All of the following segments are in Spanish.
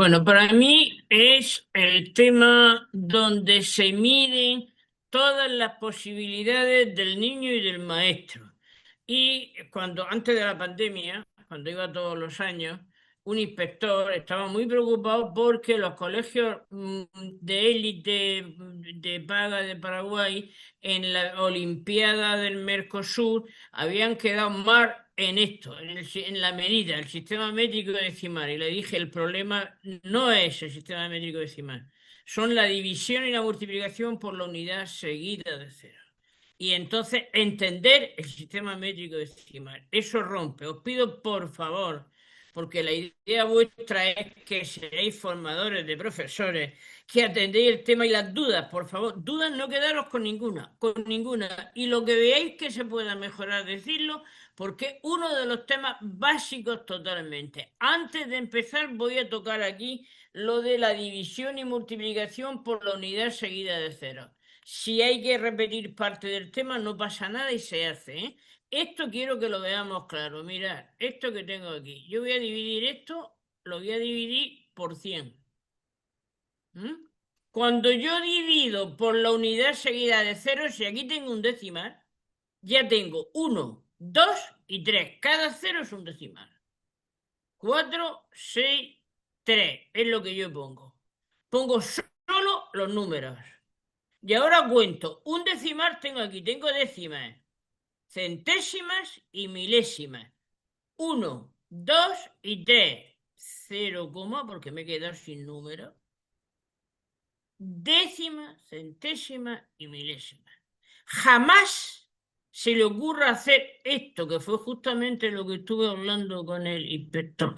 Bueno, para mí es el tema donde se miden todas las posibilidades del niño y del maestro. Y antes de la pandemia, cuando iba todos los años, un inspector estaba muy preocupado porque los colegios de élite de paga de Paraguay en la Olimpiada del Mercosur habían quedado mal en esto, en la medida, el sistema métrico decimal. Y le dije, el problema no es el sistema métrico decimal, son la división y la multiplicación por la unidad seguida de cero. Y entonces entender el sistema métrico decimal. Eso rompe. Os pido por favor, porque la idea vuestra es que seáis formadores de profesores, que atendéis el tema y las dudas, por favor. Dudas no quedaros con ninguna, con ninguna. Y lo que veáis que se pueda mejorar, decirlo, porque es uno de los temas básicos totalmente. Antes de empezar voy a tocar aquí lo de la división y multiplicación por la unidad seguida de cero. Si hay que repetir parte del tema, no pasa nada y se hace, ¿eh? Esto quiero que lo veamos claro. Mirad, esto que tengo aquí. Yo voy a dividir esto, lo voy a dividir por 100. ¿Mm? Cuando yo divido por la unidad seguida de cero, si aquí tengo un decimal, ya tengo 1, 2 y 3. Cada cero es un decimal. 4, 6, 3 es lo que yo pongo. Pongo solo los números. Y ahora cuento. Un decimal tengo aquí. Tengo décimas, centésimas y milésimas. 1, 2 y 3. 0, porque me he quedado sin número. Décima, centésima y milésima. Jamás se le ocurra hacer esto, que fue justamente lo que estuve hablando con el inspector,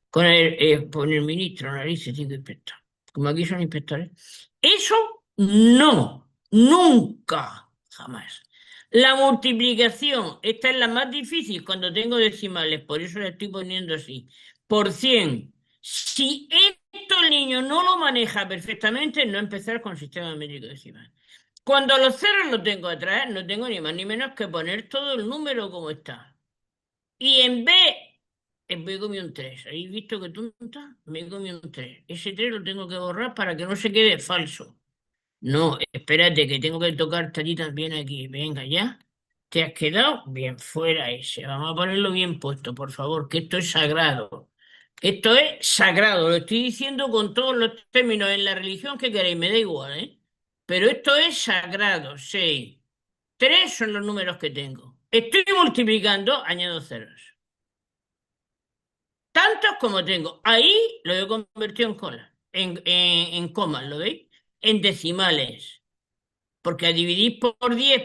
con el ministro, narices, digo inspector, como aquí son inspectores. Eso no, nunca, jamás. La multiplicación, esta es la más difícil cuando tengo decimales, por eso la estoy poniendo así, por 100. Si esto el niño no lo maneja perfectamente, no empezar con sistema métrico decimal. Cuando los ceros lo tengo atrás, no tengo ni más ni menos que poner todo el número como está. Y en B, me comí un 3. ¿Habéis visto que tonta? Me comí un 3. Ese 3 lo tengo que borrar para que no se quede falso. No, espérate, que tengo que tocarte a ti también aquí. Venga, ya. ¿Te has quedado? Bien, fuera ese. Vamos a ponerlo bien puesto, por favor, que esto es sagrado. Esto es sagrado, lo estoy diciendo con todos los términos en la religión que queréis, me da igual, ¿eh? Pero esto es sagrado, 6. 3 son los números que tengo. Estoy multiplicando, añado ceros. Tantos como tengo. Ahí lo he convertido en cola, en comas, ¿lo veis? En decimales. Porque a dividir por 10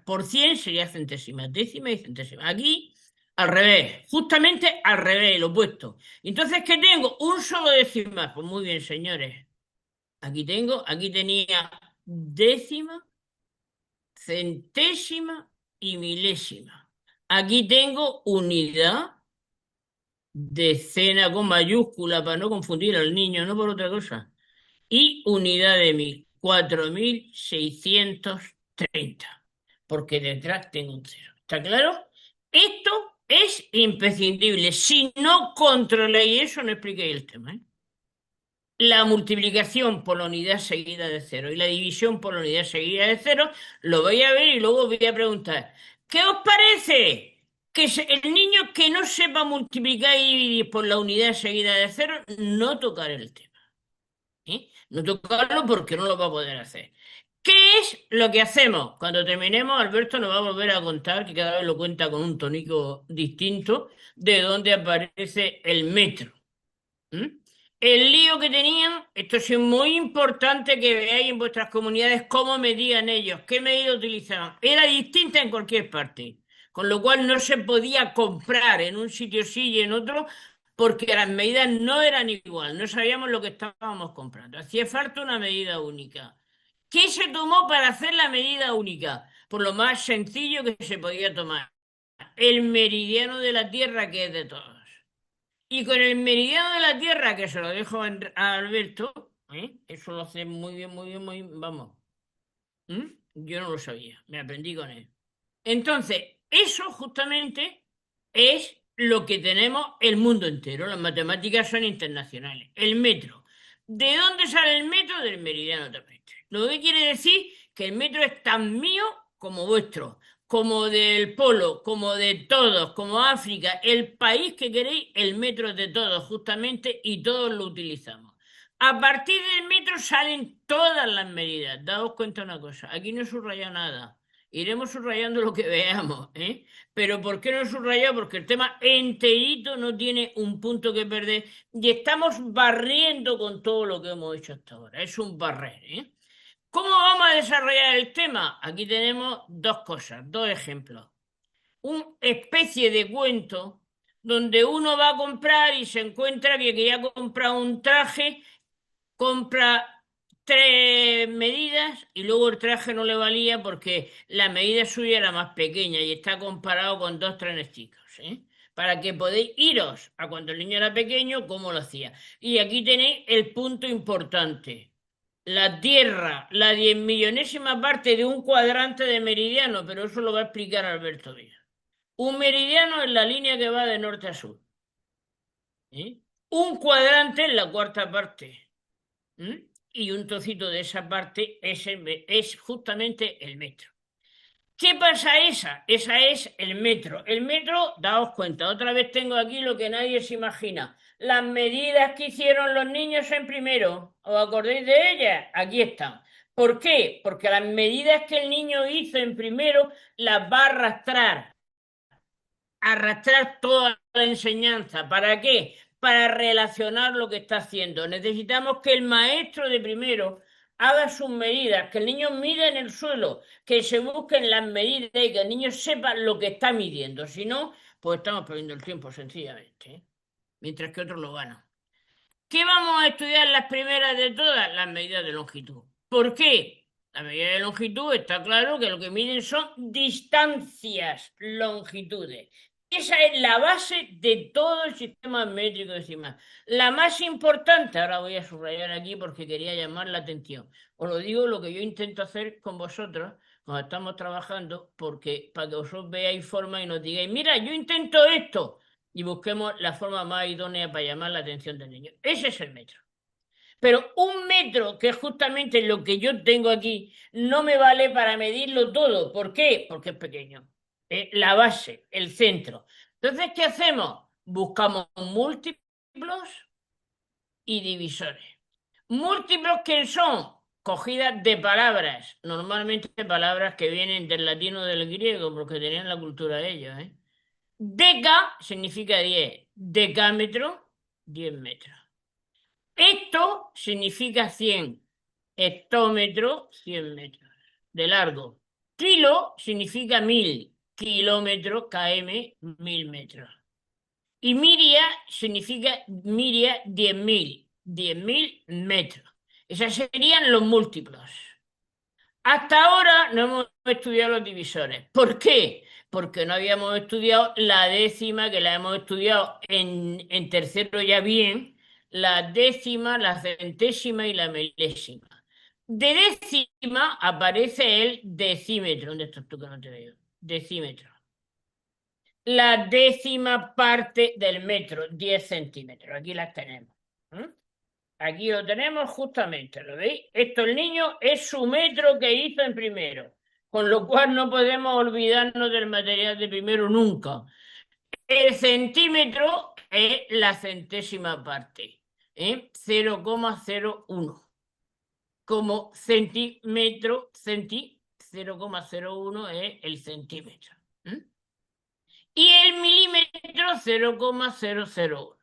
por 100 sería centésimas, décimas y centésimas. Aquí, al revés, justamente al revés, lo opuesto. Entonces, ¿qué tengo? Un solo decimal. Pues muy bien, señores. Aquí tenía décima, centésima y milésima. Aquí tengo unidad, decena con mayúscula para no confundir al niño, no por otra cosa. Y unidad de 1000, 4630, porque detrás tengo un cero. ¿Está claro? Esto es imprescindible. Si no controláis eso, no expliquéis el tema, ¿eh? La multiplicación por la unidad seguida de cero y la división por la unidad seguida de cero, lo voy a ver y luego os voy a preguntar, ¿qué os parece? El niño que no sepa multiplicar y dividir por la unidad seguida de cero, no tocar el tema. ¿Eh? No tocarlo porque no lo va a poder hacer. ¿Qué es lo que hacemos? Cuando terminemos, Alberto nos va a volver a contar, que cada vez lo cuenta con un tonico distinto, de dónde aparece el metro. ¿Mm? El lío que tenían, esto es muy importante que veáis en vuestras comunidades cómo medían ellos, qué medida utilizaban. Era distinta en cualquier parte, con lo cual no se podía comprar en un sitio sí y en otro porque las medidas no eran igual, no sabíamos lo que estábamos comprando. Hacía falta una medida única. ¿Qué se tomó para hacer la medida única? Por lo más sencillo que se podía tomar. El meridiano de la Tierra, que es de todos. Y con el meridiano de la Tierra, que se lo dejo a Alberto, ¿eh? Eso lo hace muy bien, muy bien, muy bien. Vamos. ¿Mm? Yo no lo sabía, me aprendí con él. Entonces, eso justamente es lo que tenemos el mundo entero. Las matemáticas son internacionales. El metro. ¿De dónde sale el metro? Del meridiano terrestre. Lo que quiere decir que el metro es tan mío como vuestro, como del polo, como de todos, como África, el país que queréis, el metro es de todos, justamente, y todos lo utilizamos. A partir del metro salen todas las medidas. Daos cuenta una cosa, aquí no he subrayado nada. Iremos subrayando lo que veamos, ¿eh? Pero ¿por qué no he subrayado? Porque el tema enterito no tiene un punto que perder y estamos barriendo con todo lo que hemos hecho hasta ahora. Es un barrer, ¿eh? ¿Cómo vamos a desarrollar el tema? Aquí tenemos dos cosas, dos ejemplos. Una especie de cuento donde uno va a comprar y se encuentra que ya ha comprado un traje, compra tres medidas y luego el traje no le valía porque la medida suya era más pequeña y está comparado con dos trenes chicos, ¿eh? Para que podáis iros a cuando el niño era pequeño, cómo lo hacía. Y aquí tenéis el punto importante. La Tierra, la 10 millonésima parte de un cuadrante de meridiano, pero eso lo va a explicar Alberto Díaz. Un meridiano es la línea que va de norte a sur, ¿eh? Un cuadrante es la cuarta parte. ¿Mm? Y un trocito de esa parte es justamente el metro. ¿Qué pasa esa? Esa es el metro. El metro, daos cuenta, otra vez tengo aquí lo que nadie se imagina. Las medidas que hicieron los niños en primero, ¿os acordáis de ellas? Aquí están. ¿Por qué? Porque las medidas que el niño hizo en primero las va a arrastrar toda la enseñanza. ¿Para qué? Para relacionar lo que está haciendo. Necesitamos que el maestro de primero haga sus medidas, que el niño mida en el suelo, que se busquen las medidas y que el niño sepa lo que está midiendo. Si no, pues estamos perdiendo el tiempo sencillamente, ¿eh? Mientras que otros lo ganan. ¿Qué vamos a estudiar las primeras de todas? Las medidas de longitud. ¿Por qué? La medida de longitud está claro que lo que miden son distancias, longitudes. Esa es la base de todo el sistema métrico decimal. La más importante, ahora voy a subrayar aquí porque quería llamar la atención. Os lo digo lo que yo intento hacer con vosotros cuando estamos trabajando, porque para que vosotros veáis forma y nos digáis, mira, yo intento esto y busquemos la forma más idónea para llamar la atención del niño. Ese es el metro. Pero un metro, que es justamente lo que yo tengo aquí, no me vale para medirlo todo. ¿Por qué? Porque es pequeño. La base, el centro. Entonces, ¿qué hacemos? Buscamos múltiplos y divisores. Múltiplos que son cogidas de palabras, normalmente palabras que vienen del latino o del griego, porque tenían la cultura de ellos, ¿eh? Deca significa 10, decámetro, 10 metros. Esto significa 100, hectómetro, 100 metros de largo. Kilo significa 1000, kilómetro, km, 1000 metros. Y miria significa miria, 10.000, 10.000 metros. Esos serían los múltiplos. Hasta ahora no hemos estudiado los divisores. ¿Por qué? Porque no habíamos estudiado la décima, que la hemos estudiado en tercero ya bien, la décima, la centésima y la milésima. De décima aparece el decímetro. ¿Dónde estás tú que no te veo? Decímetro. La décima parte del metro, 10 centímetros. Aquí las tenemos. ¿Mm? Aquí lo tenemos justamente, ¿lo veis? Esto el niño es su metro que hizo en primero, con lo cual no podemos olvidarnos del material de primero nunca. El centímetro es la centésima parte, ¿eh? 0,01. Como centímetro, 0,01 es el centímetro. ¿Eh? Y el milímetro, 0,001.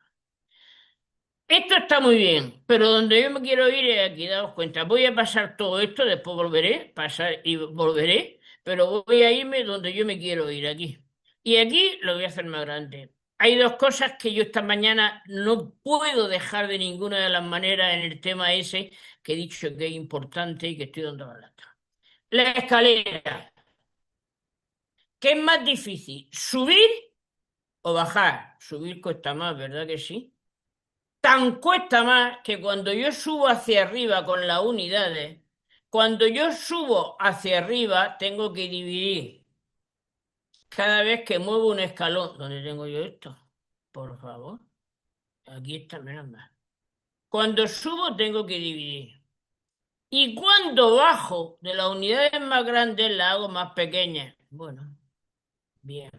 Esto está muy bien, pero donde yo me quiero ir es aquí, daos cuenta. Voy a pasar todo esto, después volveré, pasar y volveré, pero voy a irme donde yo me quiero ir, aquí. Y aquí lo voy a hacer más grande. Hay dos cosas que yo esta mañana no puedo dejar de ninguna de las maneras en el tema ese que he dicho que es importante y que estoy dando la lata. La escalera. ¿Qué es más difícil? ¿Subir o bajar? Subir cuesta más, ¿verdad que sí? Tan cuesta más que cuando yo subo hacia arriba con las unidades, cuando yo subo hacia arriba tengo que dividir cada vez que muevo un escalón. ¿Dónde tengo yo esto? por favor. Aquí está, menos mal. Cuando subo tengo que dividir. Y cuando bajo de las unidades más grandes, las hago más pequeñas. Bueno, bien.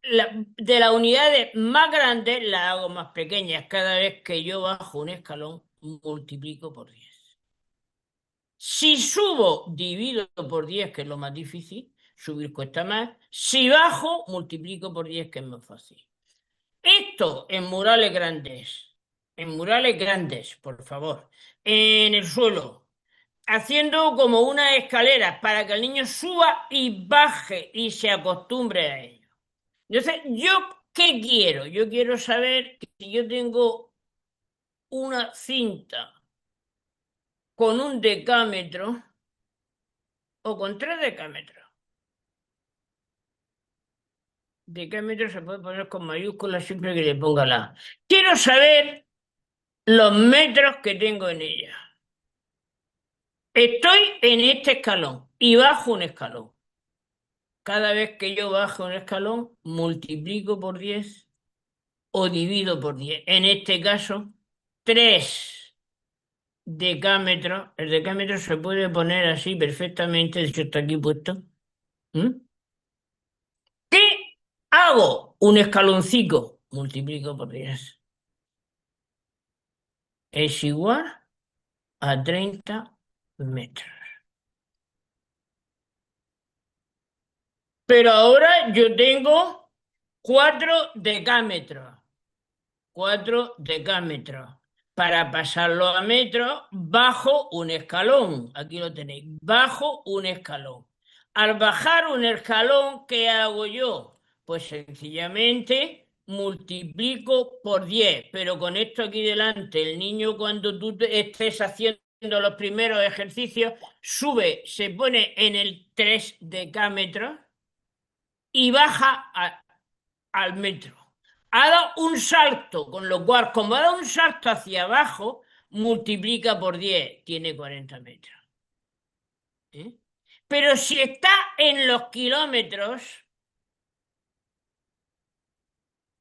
De las unidades más grandes, las hago más pequeñas. Cada vez que yo bajo un escalón, multiplico por 10. Si subo, divido por 10, que es lo más difícil. Subir cuesta más. Si bajo, multiplico por 10, que es más fácil. Esto en murales grandes. En murales grandes, por favor. En el suelo. Haciendo como unas escaleras para que el niño suba y baje y se acostumbre a ello. Entonces, ¿yo qué quiero? Yo quiero saber que si yo tengo una cinta con un decámetro o con 3 decámetros. Decámetro se puede poner con mayúsculas siempre que le ponga la A. Quiero saber los metros que tengo en ella. Estoy en este escalón y bajo un escalón. Cada vez que yo bajo un escalón, multiplico por 10 o divido por 10. En este caso, 3 decámetros. El decámetro se puede poner así perfectamente, de hecho está aquí puesto. ¿Mm? ¿Qué hago? Un escaloncito, multiplico por 10. Es igual a 30 metros. Pero ahora yo tengo 4 decámetros. 4 decámetros. Para pasarlo a metros, bajo un escalón. Aquí lo tenéis. Bajo un escalón. Al bajar un escalón, ¿qué hago yo? Pues sencillamente multiplico por 10. Pero con esto aquí delante, el niño cuando tú estés haciendo los primeros ejercicios, sube, se pone en el 3 decámetros y baja al metro. Ha dado un salto, con lo cual, como ha dado un salto hacia abajo, multiplica por 10, tiene 40 metros. ¿Eh? Pero si está en los kilómetros,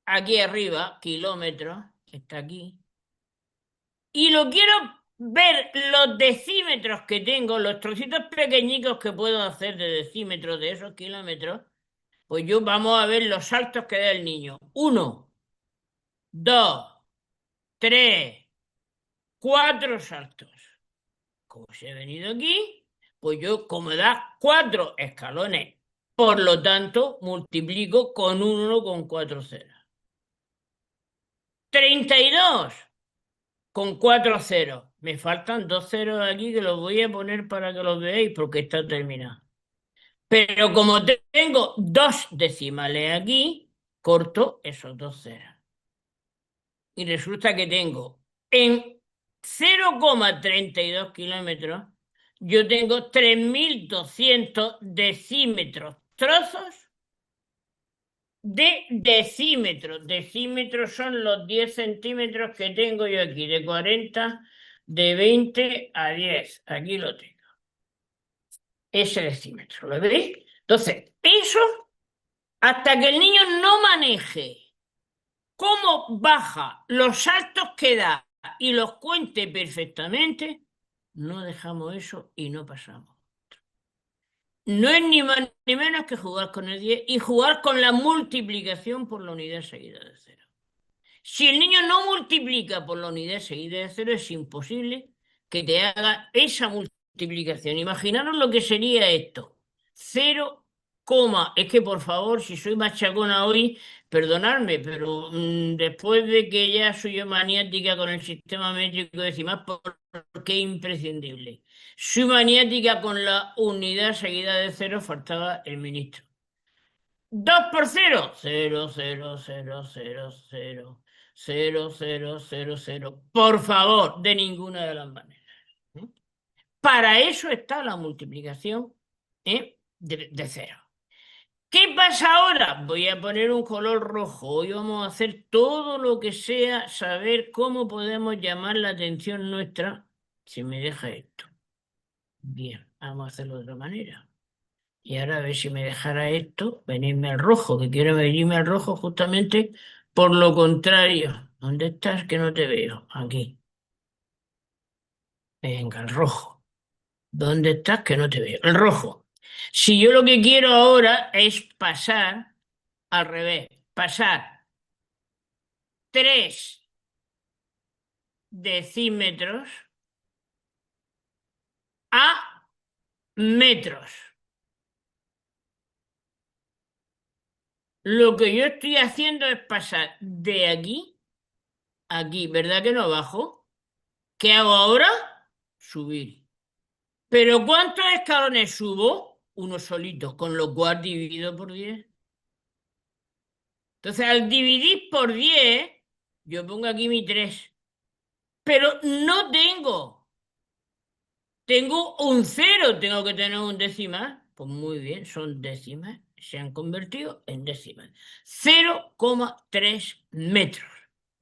aquí arriba, kilómetros, está aquí, y lo quiero ver los decímetros que tengo, los trocitos pequeñicos que puedo hacer de decímetros de esos kilómetros, pues yo vamos a ver los saltos que da el niño. 1, 2, 3, 4 saltos. Como si he venido aquí, pues yo, como da 4 escalones, por lo tanto, multiplico con un 1 con 4 ceros. 32 con 4 ceros. Me faltan 2 ceros aquí que los voy a poner para que los veáis porque está terminado. Pero como tengo 2 decimales aquí, corto esos 2 ceros. Y resulta que tengo en 0,32 kilómetros, yo tengo 3.200 decímetros, trozos de decímetros. Decímetros son los 10 centímetros que tengo yo aquí, de 40, de 20 a 10. Aquí lo tengo. Ese decímetro, ¿lo veis? Entonces, eso, hasta que el niño no maneje cómo baja, los saltos que da y los cuente perfectamente, no dejamos eso y no pasamos. No es ni más ni menos que jugar con el 10 y jugar con la multiplicación por la unidad seguida de cero. Si el niño no multiplica por la unidad seguida de cero, es imposible que te haga esa multiplicación. Imaginaros lo que sería esto. 0, es que por favor, si soy machacona hoy, perdonadme, pero después de que ya soy yo maniática con el sistema métrico decimal, porque es imprescindible. Soy maniática con la unidad seguida de cero, faltaba el ministro. 2 por 0, 0, 0, 0, 0, 0, 0, 0, 0, 0. Por favor, de ninguna de las maneras. ¿Eh? Para eso está la multiplicación de cero. ¿Qué pasa ahora? Voy a poner un color rojo. Hoy vamos a hacer todo lo que sea saber cómo podemos llamar la atención nuestra si me deja esto. Bien, vamos a hacerlo de otra manera. Y ahora a ver si me dejara esto, venirme al rojo, que quiero venirme al rojo justamente Por lo contrario, ¿dónde estás que no te veo? Aquí. Venga, el rojo. ¿Dónde estás que no te veo? El rojo. Si yo lo que quiero ahora es pasar al revés, pasar 3 decímetros a metros. Lo que yo estoy haciendo es pasar de aquí a aquí, ¿verdad que no bajo? ¿Qué hago ahora? Subir. ¿Pero cuántos escalones subo? Uno solito, con lo cual dividido por 10. Entonces, al dividir por 10, yo pongo aquí mi 3. Pero no tengo. Tengo un cero, tengo que tener un decimal. Pues muy bien, son décimas. Se han convertido en décimas. 0,3 metros.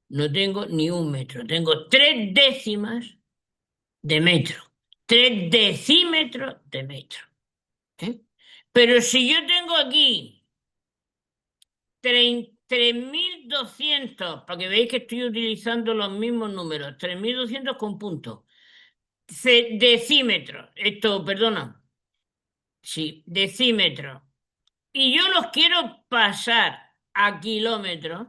No tengo ni un metro. Tengo 3 décimas de metro. 3 decímetros de metro. ¿Eh? Pero si yo tengo aquí 3.200, para que veáis que estoy utilizando los mismos números, 3.200 con puntos. Decímetros, esto, perdona, sí, decímetros. Y yo los quiero pasar a kilómetros,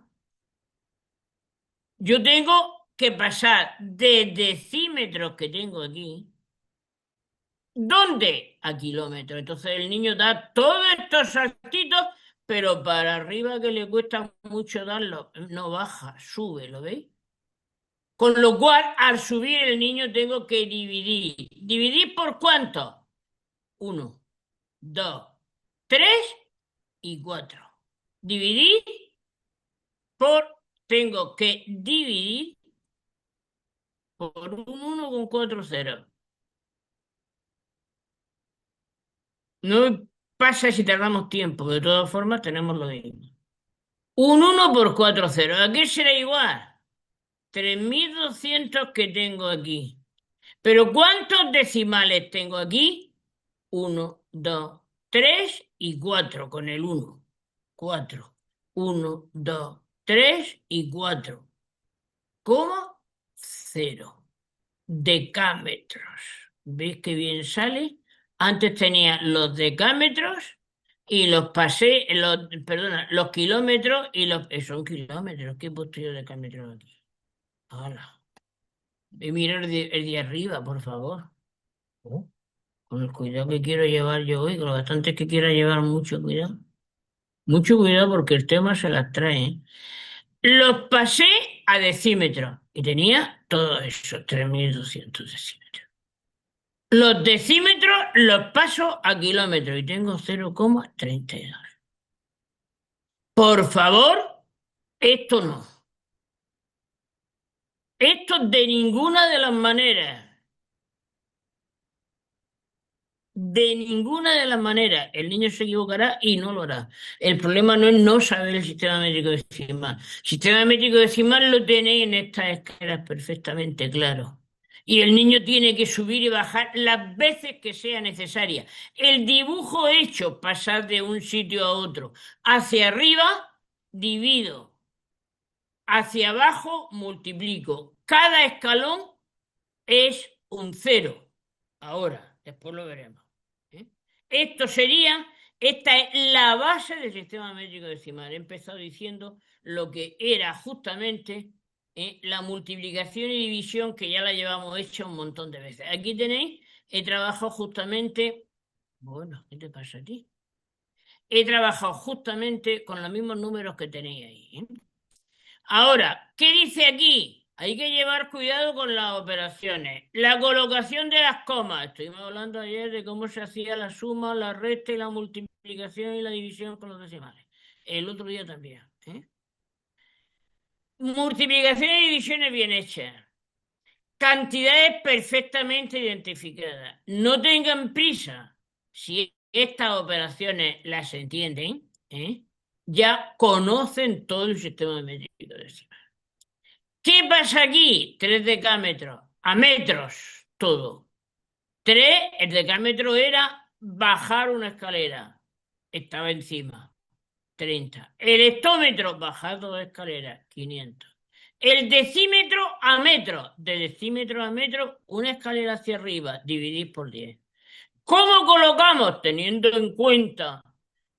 yo tengo que pasar de decímetros que tengo aquí. ¿Dónde? A kilómetros. Entonces el niño da todos estos saltitos, pero para arriba que le cuesta mucho darlo, no baja, sube, ¿lo veis? Con lo cual, al subir el niño tengo que dividir. ¿Dividir por cuánto? 1, 2, 3 y 4. Dividir por, tengo que dividir por un 1,4 ceros. No pasa si tardamos tiempo, de todas formas tenemos lo mismo. Un 1 por 4 ceros. ¿A qué será igual? 3.200 que tengo aquí. ¿Pero cuántos decimales tengo aquí? 1, 2, 3 y 4 con el 1. 4. 1, 2, 3 y 4. ¿Cómo? 0. Decámetros. ¿Veis qué bien sale? Antes tenía los decámetros y los pasé, perdona, los kilómetros y son kilómetros. ¿Qué he puesto yo decámetros aquí? Hala. Y mira el de arriba, por favor. Oh, con el cuidado que quiero llevar yo hoy, con lo bastante que quiero llevar, mucho cuidado. Mucho cuidado porque el tema se las trae, ¿eh? Los pasé a decímetros y tenía todo eso, 3.200 decímetros. Los decímetros los paso a kilómetros y tengo 0,32. Por favor, esto no. Esto de ninguna de las maneras. De ninguna de las maneras. El niño se equivocará y no lo hará. El problema no es no saber el sistema métrico decimal. El sistema métrico decimal lo tenéis en estas escalas perfectamente claro. Y el niño tiene que subir y bajar las veces que sea necesaria. El dibujo hecho, pasar de un sitio a otro, hacia arriba, divido. Hacia abajo, multiplico. Cada escalón es un cero. Ahora, después lo veremos. ¿Eh? Esta es la base del sistema métrico decimal. He empezado diciendo lo que era justamente la multiplicación y división, que ya la llevamos hecha un montón de veces. Aquí tenéis, he trabajado justamente, bueno, ¿qué te pasa a ti? He trabajado justamente con los mismos números que tenéis ahí. Ahora, ¿qué dice aquí? Hay que llevar cuidado con las operaciones. La colocación de las comas. Estuvimos hablando ayer de cómo se hacía la suma, la resta y la multiplicación y la división con los decimales. El otro día también. Multiplicación y divisiones bien hechas. Cantidades perfectamente identificadas. No tengan prisa. Si estas operaciones las entienden, ya conocen todo el sistema métrico decimal. ¿Qué pasa aquí? 3 decámetros. A metros, todo. 3, el decámetro era bajar una escalera. Estaba encima. 30. El hectómetro, bajado de escalera, 500. El decímetro a metro, de decímetro a metro, una escalera hacia arriba, dividir por 10. ¿Cómo colocamos? Teniendo en cuenta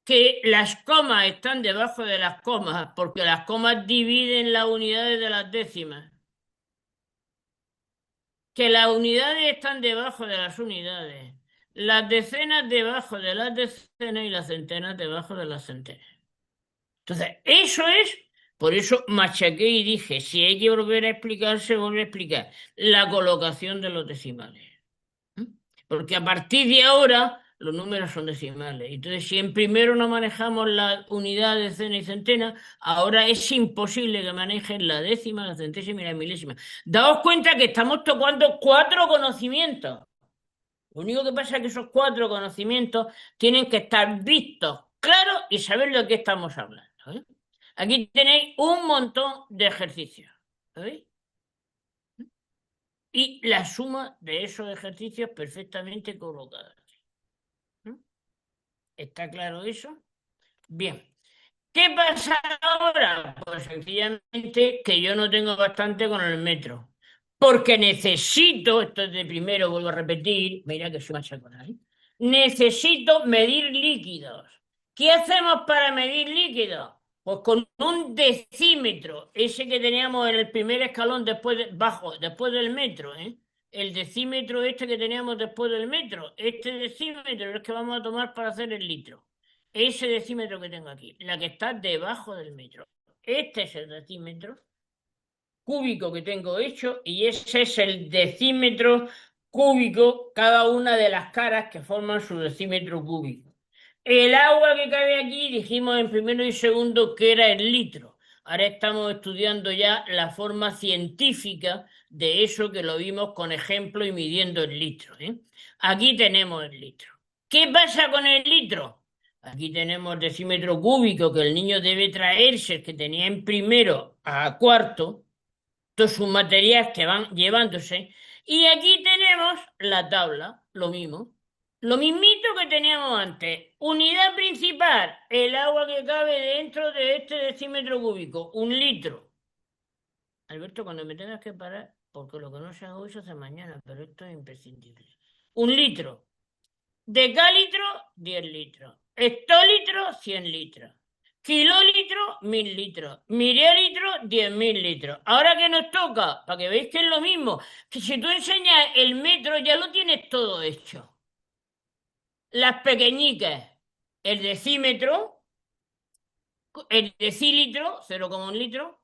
que las comas están debajo de las comas, porque las comas dividen las unidades de las décimas. Que las unidades están debajo de las unidades, las decenas debajo de las decenas y las centenas debajo de las centenas. Entonces, eso es, por eso machaqué y dije, si hay que volver a explicar, se vuelve a explicar la colocación de los decimales. ¿Mm? Porque a partir de ahora los números son decimales. Entonces, si en primero no manejamos la unidad, decena y centena, ahora es imposible que manejen la décima, la centésima y la milésima. Daos cuenta que estamos tocando 4 conocimientos. Lo único que pasa es que esos 4 conocimientos tienen que estar vistos, claros y saber de qué estamos hablando. ¿Eh? Aquí tenéis un montón de ejercicios. ¿Veis? Y la suma de esos ejercicios perfectamente colocados. ¿Está claro eso? Bien. ¿Qué pasa ahora? Pues sencillamente que yo no tengo bastante con el metro. Porque necesito, esto es de primero, vuelvo a repetir, mira que soy machacona, ¿eh? Necesito medir líquidos. ¿Qué hacemos para medir líquidos? Pues con un decímetro, ese que teníamos en el primer escalón bajo, después del metro, ¿eh? El decímetro este que teníamos después del metro, este decímetro es el que vamos a tomar para hacer el litro. Ese decímetro que tengo aquí, la que está debajo del metro. Este es el decímetro cúbico que tengo hecho y ese es el decímetro cúbico, cada una de las caras que forman su decímetro cúbico. El agua que cabe aquí, dijimos en primero y segundo que era el litro. Ahora estamos estudiando ya la forma científica de eso que lo vimos con ejemplo y midiendo el litro, ¿eh? Aquí tenemos el litro. ¿Qué pasa con el litro? Aquí tenemos el decímetro cúbico que el niño debe traerse, el que tenía en primero a cuarto, todos sus materiales que van llevándose. Y aquí tenemos la tabla, lo mismo. Lo mismito que teníamos antes. Unidad principal, el agua que cabe dentro de este decímetro cúbico, 1 litro. Alberto, cuando me tengas que parar, porque lo que no se haga hoy se hace mañana, pero esto es imprescindible. 1 litro. Decalitro, 10 litros. Hectolitro, 100 litros. Kilolitro, 1000 litros. Mililitro, 10.000 litros. Ahora que nos toca, para que veáis que es lo mismo, que si tú enseñas el metro ya lo tienes todo hecho. Las pequeñicas, el decímetro, el decilitro, 0,1 litro,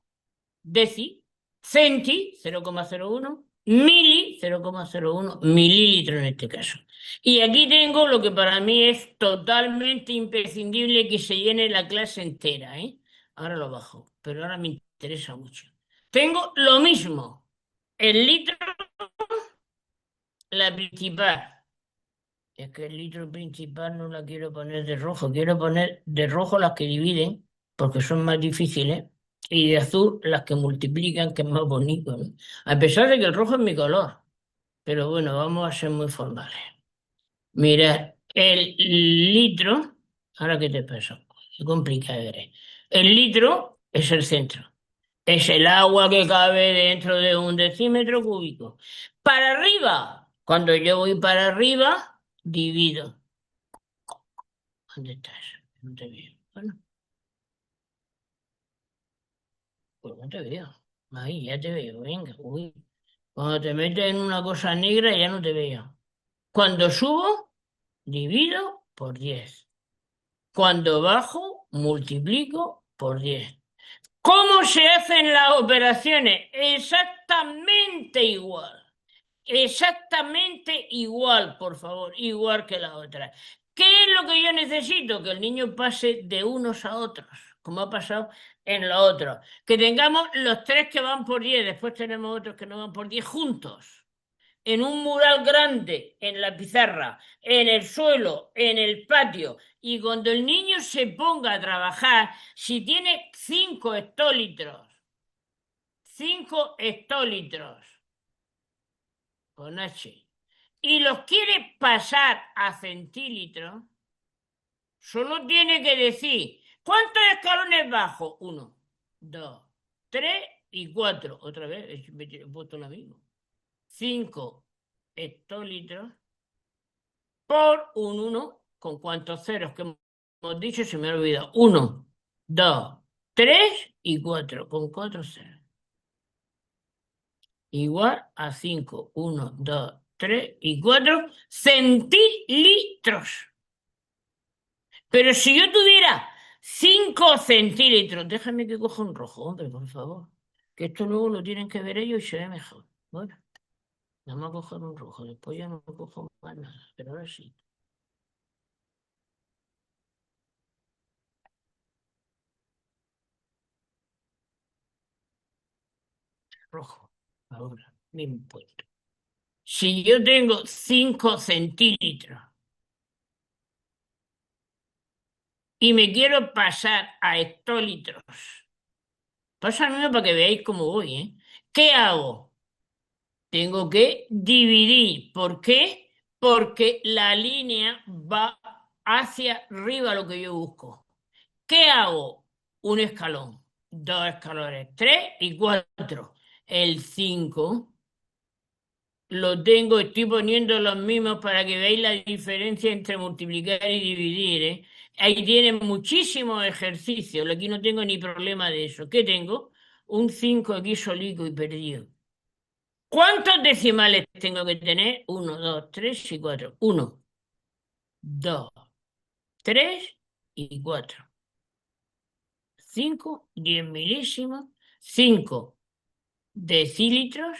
deci, centi, 0,01, mili, 0,01, mililitro en este caso. Y aquí tengo lo que para mí es totalmente imprescindible que se llene la clase entera, ¿eh? Ahora lo bajo, pero ahora me interesa mucho. Tengo lo mismo, el litro, la principal. Es que el litro principal no la quiero poner de rojo, quiero poner de rojo las que dividen, porque son más difíciles, y de azul las que multiplican, que es más bonito, ¿no? A pesar de que el rojo es mi color, pero bueno, vamos a ser muy formales. Mira, el litro, ahora qué te pasa, qué complicado eres. El litro es el centro, es el agua que cabe dentro de un decímetro cúbico. Para arriba, cuando yo voy para arriba, divido. ¿Dónde estás? No te veo. Bueno, pues no te veo. Ahí, ya te veo. Venga, uy. Cuando te metes en una cosa negra ya no te veo. Cuando subo, divido por 10. Cuando bajo, multiplico por 10. ¿Cómo se hacen las operaciones? Exactamente igual. Exactamente igual, por favor, igual que la otra. ¿Qué es lo que yo necesito? Que el niño pase de unos a otros, como ha pasado en los otros. Que tengamos los tres que van por 10, después tenemos otros que no van por 10 juntos. En un mural grande, en la pizarra, en el suelo, en el patio. Y cuando el niño se ponga a trabajar, si tiene 5 hectolitros, con H, y los quiere pasar a centímetros, solo tiene que decir ¿Cuántos escalones bajo? 1, 2, 3 y 4. Otra vez, he puesto lo mismo. 5 hectolitros por un 1. ¿Con cuántos ceros que hemos dicho? Se me ha olvidado. 1, 2, 3 y 4. Con 4 ceros. Igual a 5, 1, 2, 3 y 4 centilitros. Pero si yo tuviera 5 centímetros, déjame que coja un rojo, hombre, por favor. Que esto luego lo tienen que ver ellos y se ve mejor. Bueno, vamos a coger un rojo, después ya no cojo más nada, pero ahora sí. Rojo, ahora, mismo puesto. Si yo tengo 5 centímetros y me quiero pasar a hectolitros, pasa al mismo para que veáis cómo voy, ¿eh? ¿Qué hago? Tengo que dividir. ¿Por qué? Porque la línea va hacia arriba lo que yo busco. ¿Qué hago? Un escalón, 2 escalones, 3 y 4. El 5 lo tengo, estoy poniendo los mismos para que veáis la diferencia entre multiplicar y dividir, ¿eh? Ahí tienen muchísimos ejercicios, aquí no tengo ni problema de eso. ¿Qué tengo? Un 5 aquí solico y perdido. ¿Cuántos decimales tengo que tener? 1, 2, 3 y 4. 1, 2, 3 y 4. 5, 10 milísimos, 5 decilitros.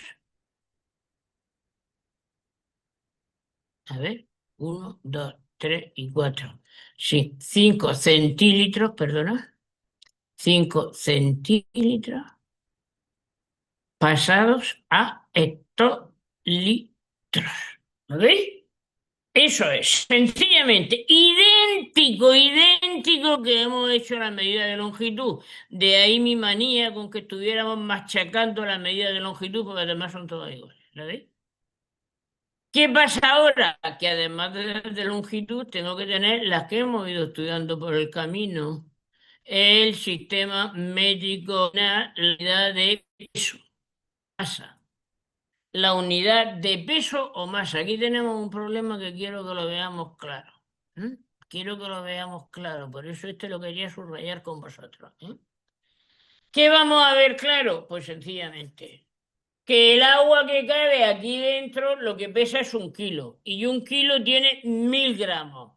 A ver, 1, 2, 3 y 4. Sí, 5 centílitros, perdona. 5 centílitros pasados a hectolitros. ¿Lo veis? Eso es, sencillamente, idéntico que hemos hecho la medida de longitud. De ahí mi manía con que estuviéramos machacando la medida de longitud, porque además son todas iguales. ¿La veis? ¿Qué pasa ahora? Que además de las de longitud, tengo que tener las que hemos ido estudiando por el camino. El sistema métrico, la unidad de peso, masa. La unidad de peso o masa. Aquí tenemos un problema que quiero que lo veamos claro. ¿Mm? Quiero que lo veamos claro, por eso este lo quería subrayar con vosotros. ¿Qué vamos a ver claro? Pues sencillamente, que el agua que cabe aquí dentro lo que pesa es 1 kilo y 1 kilo tiene 1000 gramos.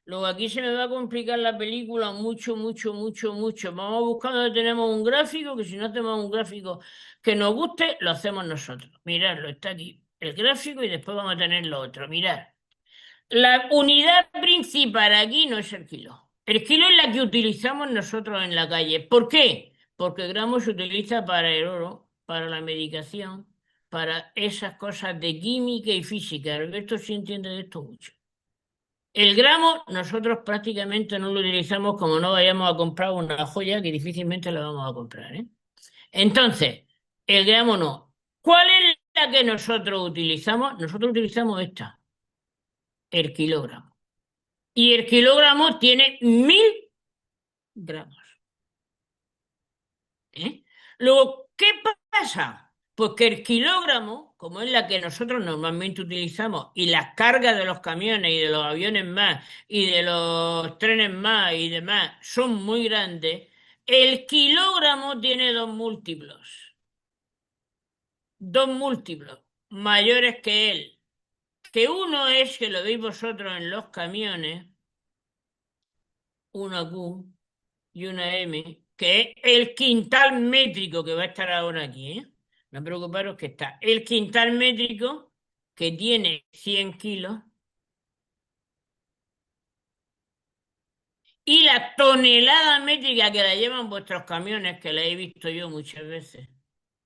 Luego aquí se me va a complicar la película mucho, mucho, mucho, mucho. Vamos a buscar donde tenemos un gráfico, que si no tenemos un gráfico que nos guste, lo hacemos nosotros. Miradlo, está aquí el gráfico y después vamos a tener lo otro. Mirad. La unidad principal aquí no es el kilo. El kilo es la que utilizamos nosotros en la calle. ¿Por qué? Porque el gramo se utiliza para el oro, para la medicación, para esas cosas de química y física. Alberto sí entiende de esto mucho. El gramo nosotros prácticamente no lo utilizamos como no vayamos a comprar una joya que difícilmente la vamos a comprar, ¿eh? Entonces, el gramo no. ¿Cuál es la que nosotros utilizamos? Nosotros utilizamos esta, el kilogramo. Y el kilogramo tiene 1000 gramos. ¿Eh? Luego, ¿qué pasa? Pues que el kilogramo, como es la que nosotros normalmente utilizamos, y las cargas de los camiones y de los aviones más, y de los trenes más y demás son muy grandes, el kilogramo tiene dos múltiplos mayores que él. Que uno es, que lo veis vosotros en los camiones, una Q y una M, que es el quintal métrico que va a estar ahora aquí, ¿eh? No preocuparos que está el quintal métrico que tiene 100 kilos y la tonelada métrica que la llevan vuestros camiones, que la he visto yo muchas veces.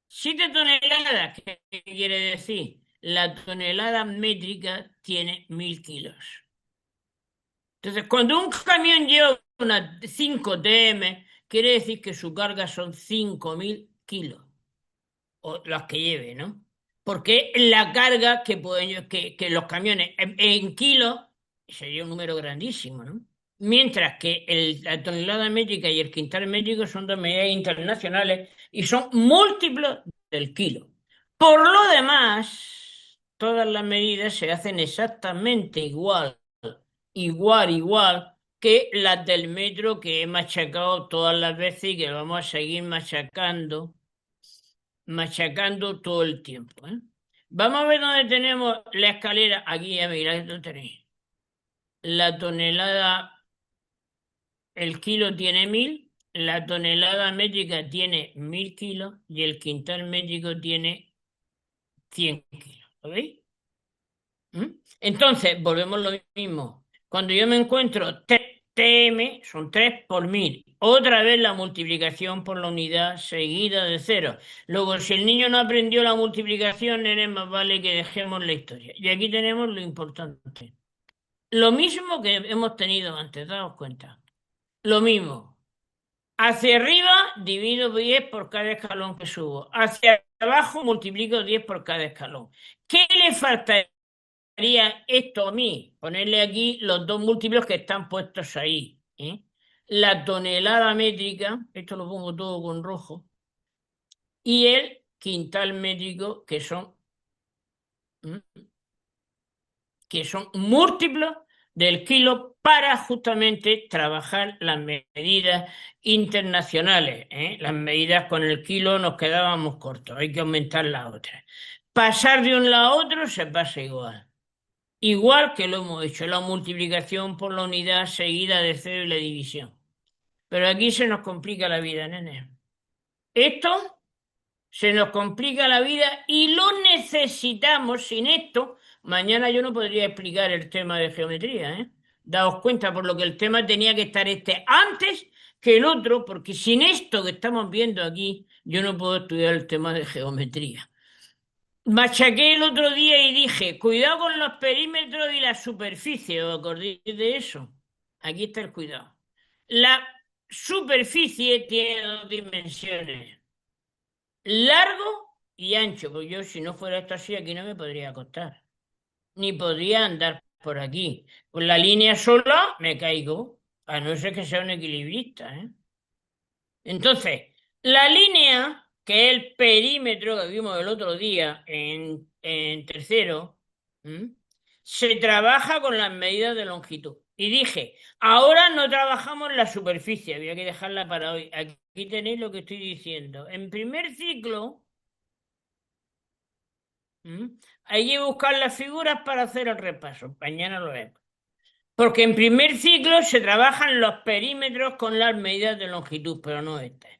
7 toneladas, ¿qué quiere decir? La tonelada métrica tiene 1000 kilos. Entonces, cuando un camión lleva unas 5 TM, quiere decir que su carga son 5000 kilos, o las que lleve, ¿no? Porque la carga que los camiones en kilos sería un número grandísimo, ¿no? Mientras que la tonelada métrica y el quintal métrico son dos medidas internacionales y son múltiplos del kilo. Por lo demás, todas las medidas se hacen exactamente igual que las del metro que he machacado todas las veces y que vamos a seguir machacando todo el tiempo, ¿eh? Vamos a ver dónde tenemos la escalera. Aquí ya mirad, lo tenéis. La tonelada, el kilo tiene 1000, la tonelada métrica tiene 1000 kilos y el quintal métrico tiene 100 kilos. ¿Lo veis? ¿Mm? Entonces, volvemos lo mismo. Cuando yo me encuentro TM, son 3 por 1000. Otra vez la multiplicación por la unidad seguida de cero. Luego, si el niño no aprendió la multiplicación, nene, más vale que dejemos la historia. Y aquí tenemos lo importante. Lo mismo que hemos tenido antes, daos cuenta. Lo mismo. Hacia arriba divido 10 por cada escalón que subo. Hacia abajo multiplico 10 por cada escalón. ¿Qué le faltaría esto a mí? Ponerle aquí los dos múltiplos que están puestos ahí, ¿eh? La tonelada métrica, esto lo pongo todo con rojo, y el quintal métrico, ¿m? que son múltiplos del kilo para justamente trabajar las medidas internacionales, ¿eh? Las medidas con el kilo nos quedábamos cortos, hay que aumentar las otras. Pasar de un lado a otro se pasa igual. Igual que lo hemos hecho, la multiplicación por la unidad seguida de cero y la división. Pero aquí se nos complica la vida, nene. Esto se nos complica la vida y lo necesitamos. Sin esto, mañana yo no podría explicar el tema de geometría, ¿eh? Daos cuenta por lo que el tema tenía que estar este antes que el otro, porque sin esto que estamos viendo aquí, yo no puedo estudiar el tema de geometría. Machaqué el otro día y dije, cuidado con los perímetros y la superficie, ¿os acordáis de eso? Aquí está el cuidado. La superficie tiene dos dimensiones, largo y ancho, pues yo si no fuera esto así aquí no me podría acostar, ni podría andar por aquí. Con la línea sola me caigo, a no ser que sea un equilibrista, ¿eh? Entonces, la línea, que es el perímetro que vimos el otro día en tercero, ¿m? Se trabaja con las medidas de longitud. Y dije, ahora no trabajamos la superficie, había que dejarla para hoy. Aquí tenéis lo que estoy diciendo. En primer ciclo, hay que buscar las figuras para hacer el repaso. Mañana lo vemos. Porque en primer ciclo se trabajan los perímetros con las medidas de longitud, pero no estas.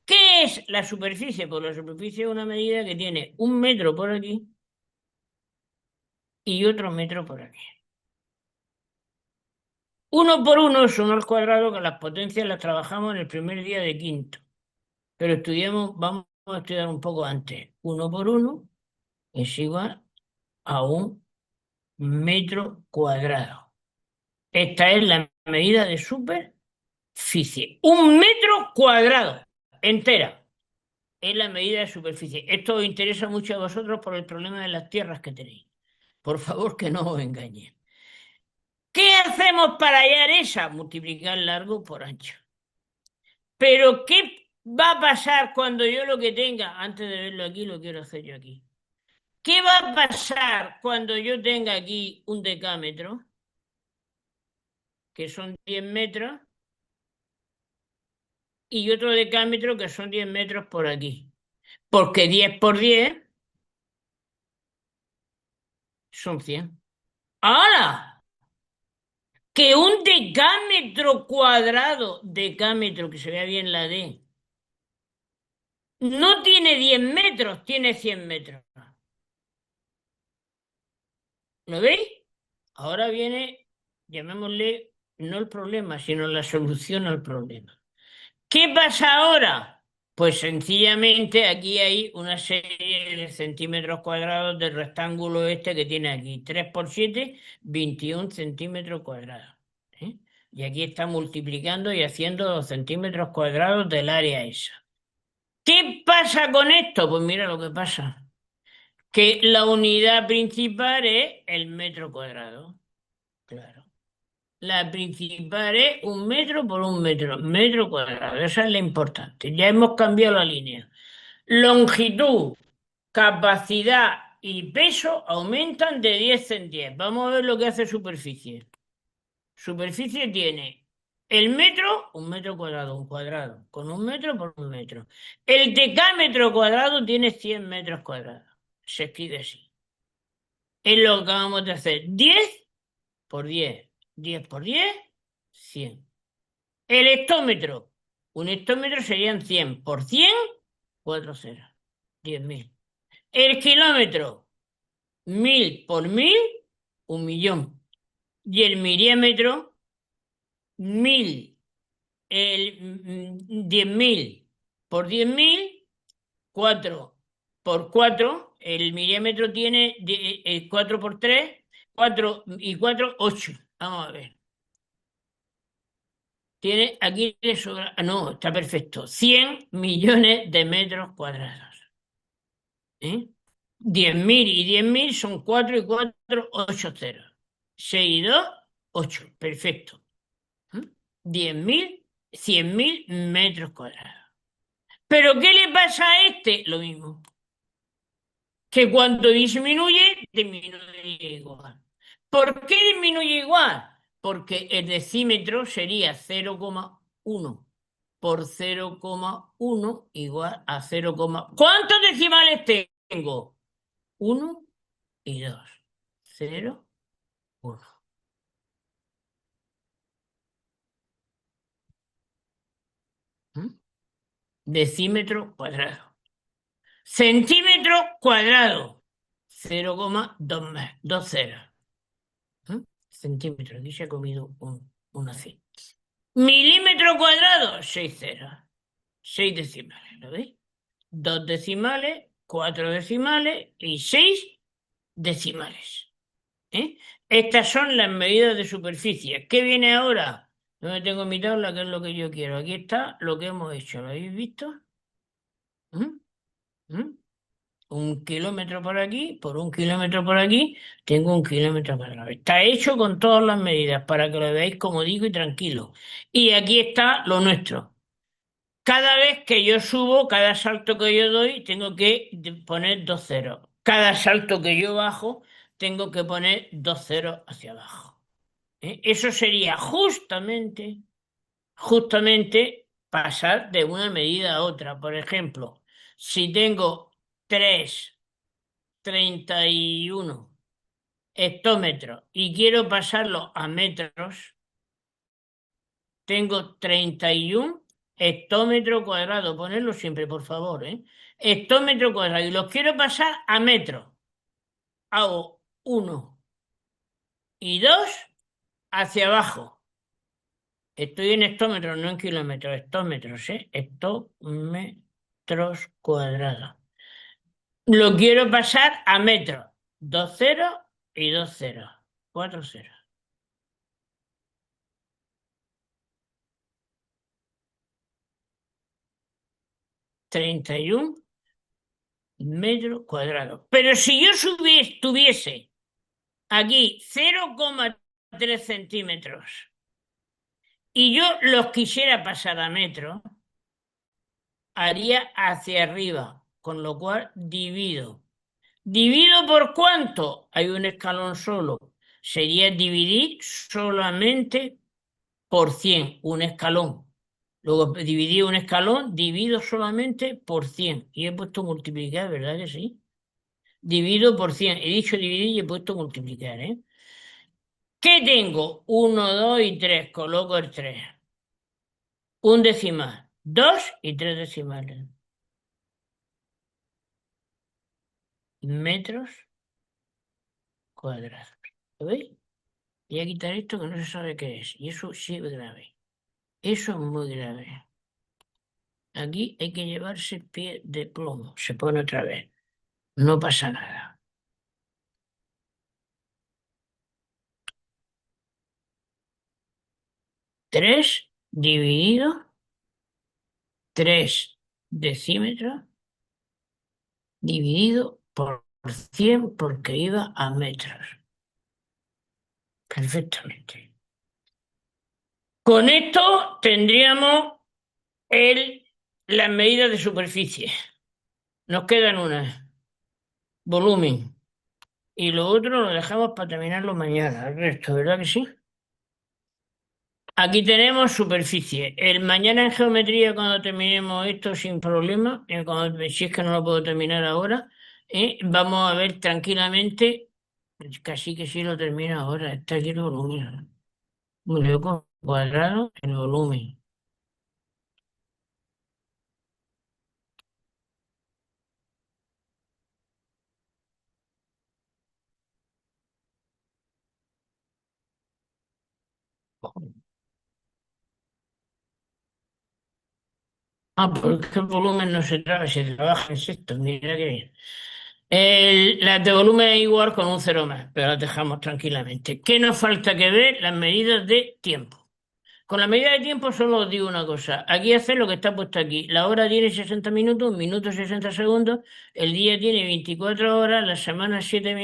¿Qué es la superficie? Pues la superficie es una medida que tiene un metro por aquí y otro metro por aquí. Uno por uno es uno al cuadrado, que las potencias las trabajamos en el primer día de quinto. Pero vamos a estudiar un poco antes. Uno por uno es igual a un metro cuadrado. Esta es la medida de superficie. Un metro cuadrado entera es la medida de superficie. Esto os interesa mucho a vosotros por el problema de las tierras que tenéis. Por favor, que no os engañen. ¿Qué hacemos para hallar esa? Multiplicar largo por ancho. Pero ¿qué va a pasar cuando yo lo que tenga, antes de verlo aquí, lo quiero hacer yo aquí? ¿Qué va a pasar cuando yo tenga aquí un decámetro, que son 10 metros, y otro decámetro, que son 10 metros por aquí? Porque 10 por 10 son 100. ¡Hala! Que un decámetro cuadrado, decámetro, que se vea bien la D, no tiene 10 metros, tiene 100 metros. ¿Lo veis? Ahora viene, llamémosle, no el problema, sino la solución al problema. ¿Qué pasa ahora? Pues sencillamente aquí hay una serie de centímetros cuadrados del rectángulo este que tiene aquí. 3 por 7, 21 centímetros cuadrados, ¿eh? Y aquí está multiplicando y haciendo los centímetros cuadrados del área esa. ¿Qué pasa con esto? Pues mira lo que pasa. Que la unidad principal es el metro cuadrado. Claro. La principal es 1 metro por 1 metro, metro cuadrado. Esa es la importante. Ya hemos cambiado la línea. Longitud, capacidad y peso aumentan de 10 en 10. Vamos a ver lo que hace superficie. Superficie tiene el metro, 1 metro cuadrado, un cuadrado, con 1 metro por 1 metro. El decámetro cuadrado tiene 100 metros cuadrados. Se escribe así. Es lo que acabamos de hacer. 10 por 10. 10 por 10, 100. El hectómetro. Un hectómetro serían 100 por 100, 4 ceros. 10.000. El kilómetro. 1.000 por 1.000, 1 millón. Y el miriámetro, 1.000. 10.000 por 10.000, 4 por 4. El milímetro tiene 4 por 3, 4 y 4, 8. Vamos a ver. Tiene, aquí le sobra, no, está perfecto. 100 millones de metros cuadrados. ¿Eh? 10.000 y 10.000 son 4 y 4, 8 ceros. 6 y 2, 8. Perfecto. 10.000, 100.000 metros cuadrados. ¿Pero qué le pasa a este? Lo mismo. Que cuando disminuye, disminuye igual. ¿Por qué disminuye igual? Porque el decímetro sería 0,1 por 0,1 igual a 0, ¿cuántos decimales tengo? 1 y 2. 0, 1. ¿Mm? Decímetro cuadrado. Centímetro cuadrado. 0,2 ceros. Centímetros. Aquí se ha comido una C. Milímetro cuadrado, 6 ceros. 6 decimales, ¿lo veis? 2 decimales, 4 decimales y 6 decimales. ¿Eh? Estas son las medidas de superficie. ¿Qué viene ahora? No me tengo mi tabla, que es lo que yo quiero. Aquí está lo que hemos hecho. ¿Lo habéis visto? ¿Mm? ¿Mm? 1 kilómetro por aquí, por 1 kilómetro por aquí, tengo 1 kilómetro cuadrado. Está hecho con todas las medidas para que lo veáis como digo y tranquilo. Y aquí está lo nuestro. Cada vez que yo subo, cada salto que yo doy, tengo que poner 2 ceros. Cada salto que yo bajo, tengo que poner 2 ceros hacia abajo. Eso sería justamente pasar de una medida a otra. Por ejemplo, si tengo 3,31 hectómetros y quiero pasarlo a metros, tengo 31 hectómetro cuadrado. Ponerlo siempre, por favor, ¿eh? Hectómetro cuadrado. Y los quiero pasar a metros. Hago 1 y 2 hacia abajo. Estoy en hectómetros, no en kilómetros. Hectómetros, ¿eh? Hectómetros cuadrados. Lo quiero pasar a metros. 2 ceros y 2 ceros. 4 ceros. 31 metros cuadrados. Pero si yo tuviese aquí 0,3 centímetros y yo los quisiera pasar a metros, haría hacia arriba, con lo cual divido. ¿Divido por cuánto? Hay un escalón solo. Sería dividir solamente por 100, un escalón. Luego dividí un escalón, divido solamente por 100. Y he puesto multiplicar, ¿verdad que sí? Divido por 100. He dicho dividir y he puesto multiplicar, ¿eh? ¿Qué tengo? 1, 2 y 3. Coloco el 3. Un decimal. 2 y 3 decimales. Metros cuadrados. ¿Lo veis? Voy a quitar esto que no se sabe qué es. Y eso sí es grave. Eso es muy grave. Aquí hay que llevarse pie de plomo. Se pone otra vez. No pasa nada. 3 dividido 3 decímetros dividido por 100 porque iba a metros. Perfectamente. Con esto tendríamos las medidas de superficie. Nos quedan unas, volumen. Y lo otro lo dejamos para terminarlo mañana. El resto, ¿verdad que sí? Aquí tenemos superficie. El mañana en geometría, cuando terminemos esto sin problema, si es que no lo puedo terminar ahora, vamos a ver tranquilamente, casi que sí lo termino ahora, está aquí el volumen. Muy loco, cuadrado, el volumen. Ah, porque el volumen no se trabaja en sexto, mira qué bien. Las de volumen es igual con un cero más, pero las dejamos tranquilamente. ¿Qué nos falta que ver? Las medidas de tiempo. Con la medida de tiempo solo os digo una cosa. Aquí hacer lo que está puesto aquí. La hora tiene 60 minutos, un minuto 60 segundos, el día tiene 24 horas, la semana 7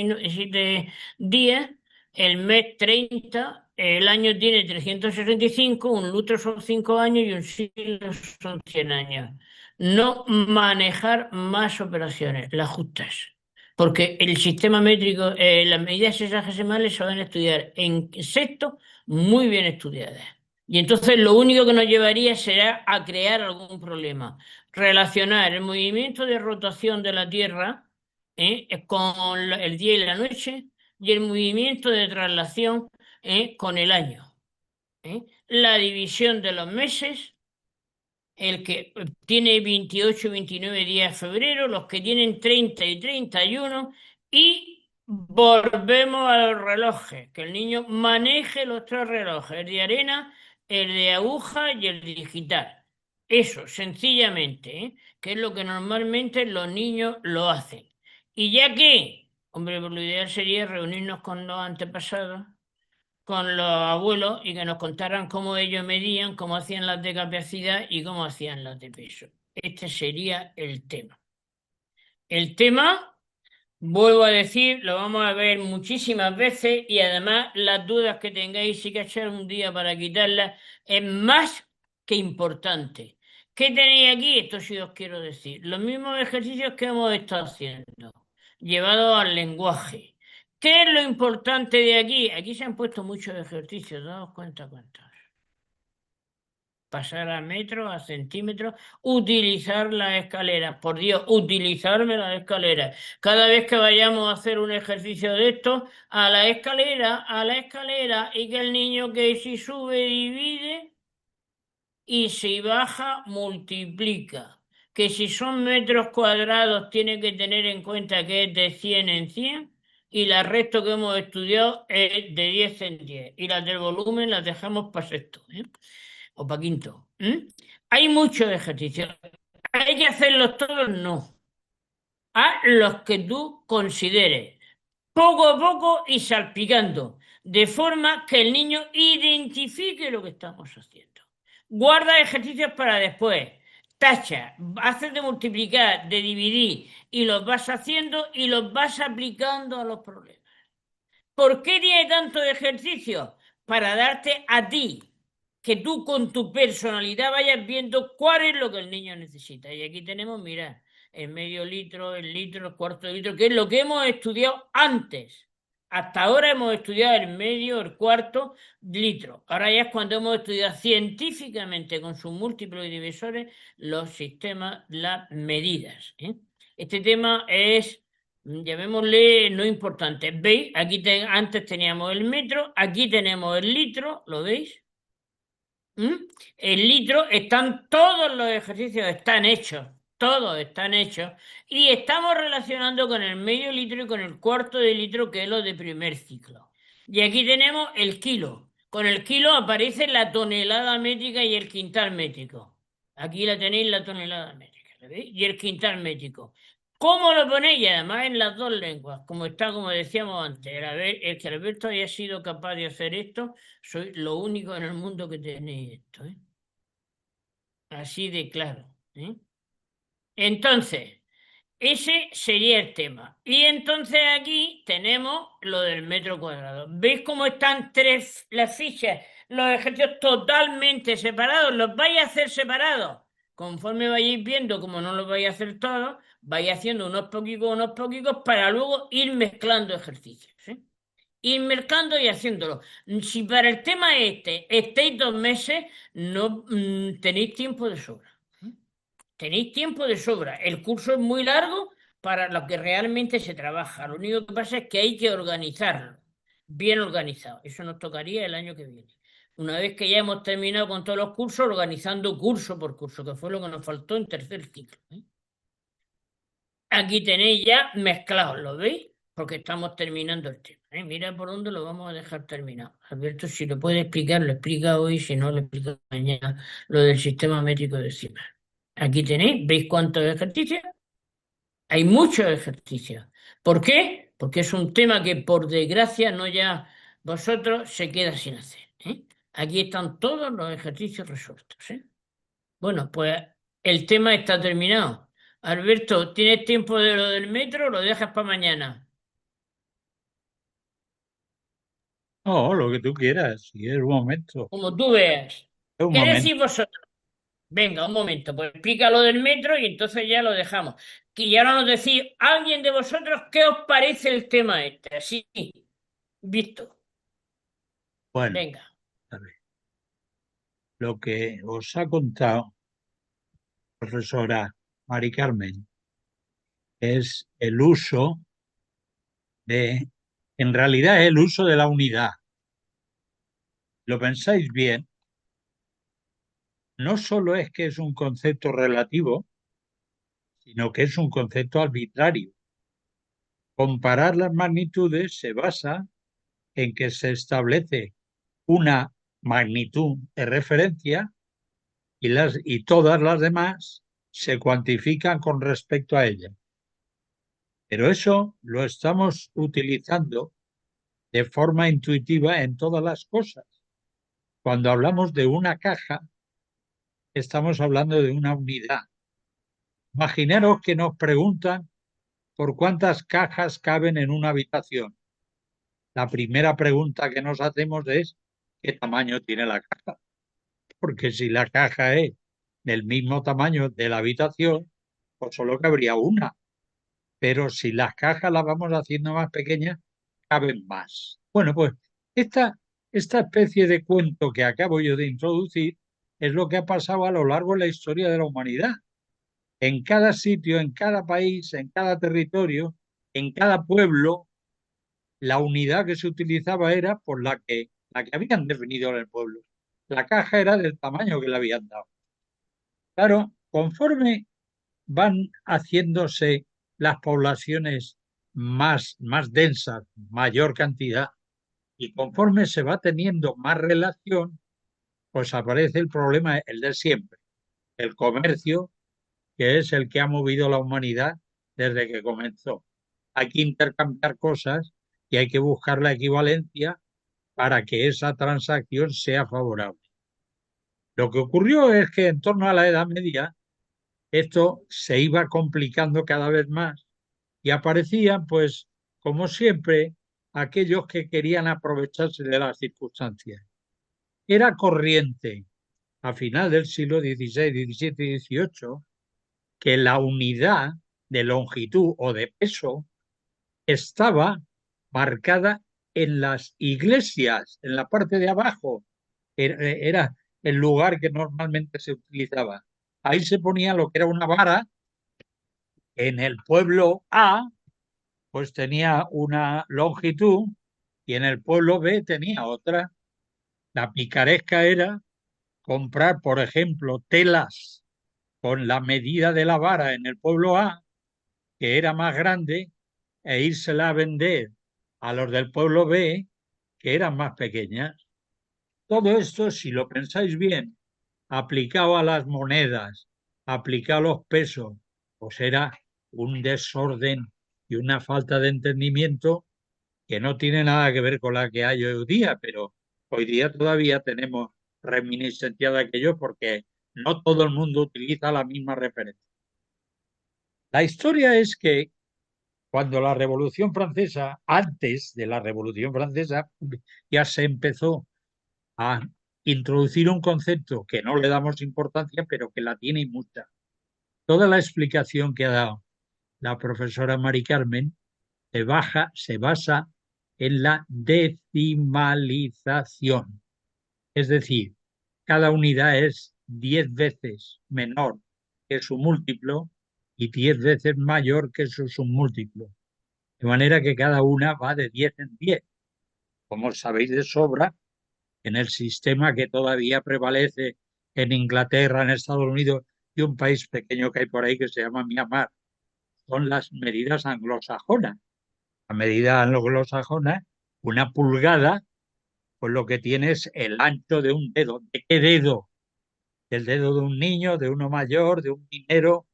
días, el mes 30, el año tiene 365, un lustro son 5 años y un siglo son 100 años. No manejar más operaciones, las justas. Porque el sistema métrico, las medidas sexagesimales se van a estudiar en sexto, muy bien estudiadas. Y entonces lo único que nos llevaría será a crear algún problema. Relacionar el movimiento de rotación de la Tierra, con el día y la noche y el movimiento de traslación, con el año. La división de los meses, el que tiene 28 y 29 días de febrero, los que tienen 30 y 31, y volvemos a los relojes, que el niño maneje los tres relojes, el de arena, el de aguja y el digital. Eso, sencillamente, que es lo que normalmente los niños lo hacen. Y ya que, hombre, pues lo ideal sería reunirnos con los antepasados, con los abuelos, y que nos contaran cómo ellos medían, cómo hacían las de capacidad y cómo hacían las de peso. Este sería el tema. El tema, vuelvo a decir, lo vamos a ver muchísimas veces, y además las dudas que tengáis, si que echar un día para quitarlas, es más que importante. ¿Qué tenéis aquí? Esto sí os quiero decir. Los mismos ejercicios que hemos estado haciendo, llevados al lenguaje. ¿Qué es lo importante de aquí? Aquí se han puesto muchos ejercicios, daos cuenta cuántos. Pasar a metros, a centímetros, utilizar las escaleras. Por Dios, utilizarme las escaleras. Cada vez que vayamos a hacer un ejercicio de esto, a la escalera, y que el niño, que si sube divide y si baja multiplica. Que si son metros cuadrados tiene que tener en cuenta que es de 100 en 100, y la resto que hemos estudiado es de 10 en 10. Y las del volumen las dejamos para sexto, o para quinto. Hay muchos ejercicios. ¿Hay que hacerlos todos? No. Haz los que tú consideres, poco a poco y salpicando, de forma que el niño identifique lo que estamos haciendo. Guarda ejercicios para después. Tacha, haces de multiplicar, de dividir, y los vas haciendo y los vas aplicando a los problemas. ¿Por qué tiene tanto ejercicio? Para darte a ti, que tú con tu personalidad vayas viendo cuál es lo que el niño necesita. Y aquí tenemos, mira, el medio litro, el litro, el cuarto de litro, que es lo que hemos estudiado antes. Hasta ahora hemos estudiado el medio, el cuarto litro. Ahora ya es cuando hemos estudiado científicamente, con sus múltiplos divisores, los sistemas, las medidas. Este tema es, llamémosle, no importante. ¿Veis? Aquí antes teníamos el metro, aquí tenemos el litro, ¿lo veis? El litro, están todos los ejercicios, están hechos, todos están hechos, y estamos relacionando con el medio litro y con el cuarto de litro, que es lo de primer ciclo. Y aquí tenemos el kilo. Con el kilo aparece la tonelada métrica y el quintal métrico. Aquí la tenéis, la tonelada métrica, ¿la veis? Y el quintal métrico. ¿Cómo lo ponéis? Y además en las dos lenguas, como está, como decíamos antes. El que Alberto haya sido capaz de hacer esto, soy lo único en el mundo que tenéis esto, así de claro. Entonces, ese sería el tema. Y entonces aquí tenemos lo del metro cuadrado. ¿Veis cómo están las fichas los ejercicios totalmente separados, los vais a hacer separados. Conforme vayáis viendo, como no los vais a hacer todos, vais haciendo unos poquitos para luego ir mezclando ejercicios. ¿Sí? Ir mezclando y haciéndolo. Si para el tema este estáis 2 meses, no tenéis tiempo de sobra. ¿Eh? Tenéis tiempo de sobra. El curso es muy largo para lo que realmente se trabaja. Lo único que pasa es que hay que organizarlo, bien organizado. Eso nos tocaría el año que viene. Una vez que ya hemos terminado con todos los cursos, organizando curso por curso, que fue lo que nos faltó en tercer ciclo. ¿Eh? Aquí tenéis ya mezclados, ¿lo veis? Porque estamos terminando el tema. ¿Eh? Mira por dónde lo vamos a dejar terminado. Alberto, si lo puede explicar, lo explica hoy, si no, lo explica mañana, lo del sistema métrico de Siemens. Aquí tenéis, ¿veis cuántos ejercicios? Hay muchos ejercicios. ¿Por qué? Porque es un tema que por desgracia no ya vosotros se queda sin hacer. ¿Eh? Aquí están todos los ejercicios resueltos. ¿Eh? Bueno, pues el tema está terminado. Alberto, ¿tienes tiempo de lo del metro o lo dejas para mañana? No, lo que tú quieras, si es un momento. Como tú veas. Es un ¿Qué momento. decís vosotros? Venga, un momento, pues explica lo del metro y entonces ya lo dejamos. Que ya ahora nos decís, alguien de vosotros, ¿qué os parece el tema este? Así, visto. Bueno, Venga. a ver, lo que os ha contado profesora Mari Carmen es el uso de, en realidad es el uso de la unidad. Lo pensáis bien, no solo es que es un concepto relativo, sino que es un concepto arbitrario. Comparar las magnitudes se basa en que se establece una magnitud de referencia y todas las demás se cuantifican con respecto a ella. Pero eso lo estamos utilizando de forma intuitiva en todas las cosas. Cuando hablamos de una caja, estamos hablando de una unidad. Imaginaros que nos preguntan por cuántas cajas caben en una habitación. La primera pregunta que nos hacemos es ¿qué tamaño tiene la caja? Porque si la caja es del mismo tamaño de la habitación, pues solo cabría una. Pero si las cajas las vamos haciendo más pequeñas, caben más. Bueno, pues esta, esta especie de cuento que acabo yo de introducir es lo que ha pasado a lo largo de la historia de la humanidad. En cada sitio, en cada país, en cada territorio, en cada pueblo, la unidad que se utilizaba era por la que habían definido en el pueblo. La caja era del tamaño que le habían dado. Claro, conforme van haciéndose las poblaciones más densas, mayor cantidad, y conforme se va teniendo más relación, pues aparece el problema, el de siempre, el comercio, que es el que ha movido la humanidad desde que comenzó. Hay que intercambiar cosas y hay que buscar la equivalencia para que esa transacción sea favorable. Lo que ocurrió es que en torno a la Edad Media esto se iba complicando cada vez más y aparecían, pues, como siempre, aquellos que querían aprovecharse de las circunstancias. Era corriente a final del siglo XVI, XVII y XVIII que la unidad de longitud o de peso estaba marcada en las iglesias, en la parte de abajo. Era el lugar que normalmente se utilizaba. Ahí se ponía lo que era una vara. En el pueblo A, pues tenía una longitud y en el pueblo B tenía otra. La picaresca era comprar, por ejemplo, telas con la medida de la vara en el pueblo A, que era más grande, e írsela a vender a los del pueblo B, que eran más pequeñas. Todo esto, si lo pensáis bien, aplicado a las monedas, aplicado a los pesos, pues era un desorden y una falta de entendimiento que no tiene nada que ver con la que hay hoy día, pero hoy día todavía tenemos reminiscencia de aquello porque no todo el mundo utiliza la misma referencia. La historia es que cuando la Revolución Francesa, antes de la Revolución Francesa, ya se empezó a introducir un concepto que no le damos importancia, pero que la tiene mucha. Toda la explicación que ha dado la profesora Mari Carmen se basa en la decimalización. Es decir, cada unidad es 10 veces menor que su múltiplo y 10 veces mayor que su submúltiplo. De manera que cada una va de 10 en 10. Como sabéis de sobra, en el sistema que todavía prevalece en Inglaterra, en Estados Unidos y un país pequeño que hay por ahí que se llama Myanmar, son las medidas anglosajonas. La medida anglosajona, una pulgada, pues lo que tiene es el ancho de un dedo. ¿De qué dedo? Del dedo de un niño, de uno mayor, de un minero.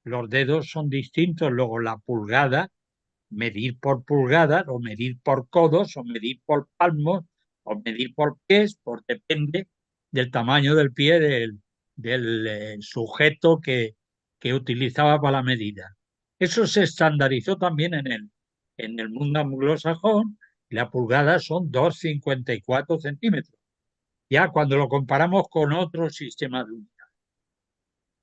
Los dedos son distintos. Luego la pulgada, medir por pulgadas, o medir por codos, o medir por palmos, o medir por pies, depende del tamaño del pie del sujeto que utilizaba para la medida. Eso se estandarizó también en el mundo anglosajón. La pulgada son 2,54 centímetros. Ya cuando lo comparamos con otros sistemas de unidad.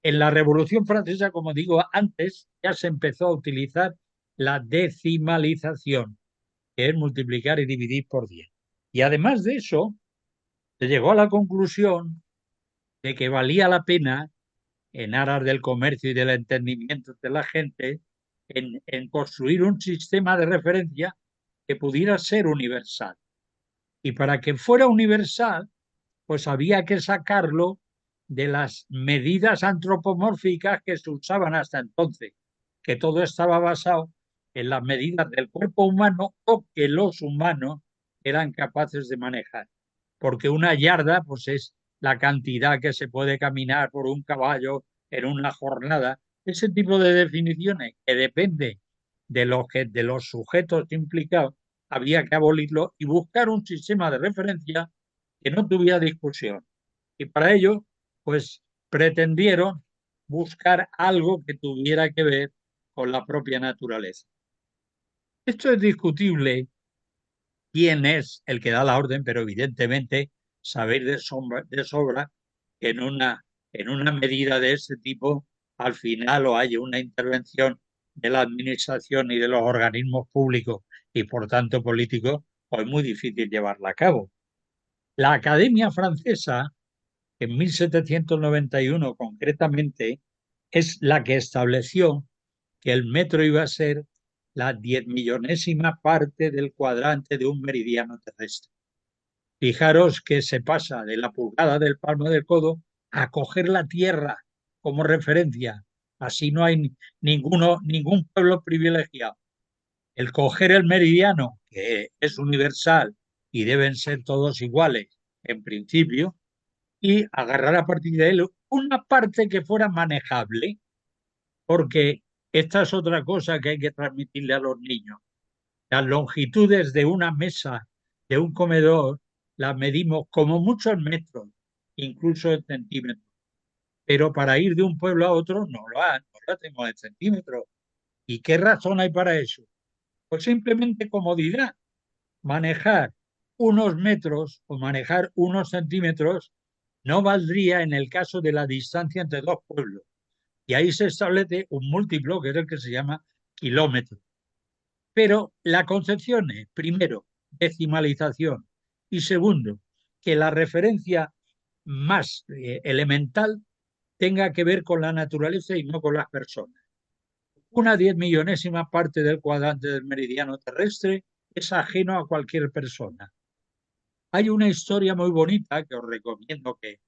En la Revolución Francesa, como digo antes, ya se empezó a utilizar la decimalización, que es multiplicar y dividir por 10. Y además de eso, se llegó a la conclusión de que valía la pena, en aras del comercio y del entendimiento de la gente, en construir un sistema de referencia que pudiera ser universal. Y para que fuera universal, pues había que sacarlo de las medidas antropomórficas que se usaban hasta entonces, que todo estaba basado en las medidas del cuerpo humano o que los humanos eran capaces de manejar. Porque una yarda, pues es la cantidad que se puede caminar por un caballo en una jornada. Ese tipo de definiciones que depende de los sujetos implicados, había que abolirlo y buscar un sistema de referencia que no tuviera discusión. Y para ello, pues pretendieron buscar algo que tuviera que ver con la propia naturaleza. Esto es discutible quién es el que da la orden, pero evidentemente sabéis de sobra que en una medida de este tipo, al final o hay una intervención de la administración y de los organismos públicos y por tanto políticos, pues es muy difícil llevarla a cabo. La Academia Francesa, en 1791 concretamente, es la que estableció que el metro iba a ser la 10.000.000ª parte del cuadrante de un meridiano terrestre. Fijaros que se pasa de la pulgada del palmo del codo a coger la tierra como referencia. Así no hay ningún pueblo privilegiado. El coger el meridiano, que es universal y deben ser todos iguales en principio, y agarrar a partir de él una parte que fuera manejable, porque esta es otra cosa que hay que transmitirle a los niños. Las longitudes de una mesa, de un comedor, las medimos como muchos metros, incluso en centímetros. Pero para ir de un pueblo a otro no lo hacemos en centímetros. ¿Y qué razón hay para eso? Pues simplemente comodidad. Manejar unos metros o manejar unos centímetros no valdría en el caso de la distancia entre dos pueblos. Y ahí se establece un múltiplo que es el que se llama kilómetro. Pero la concepción es, primero, decimalización y segundo, que la referencia más elemental tenga que ver con la naturaleza y no con las personas. Una 10.000.000ª parte del cuadrante del meridiano terrestre es ajeno a cualquier persona. Hay una historia muy bonita que os recomiendo que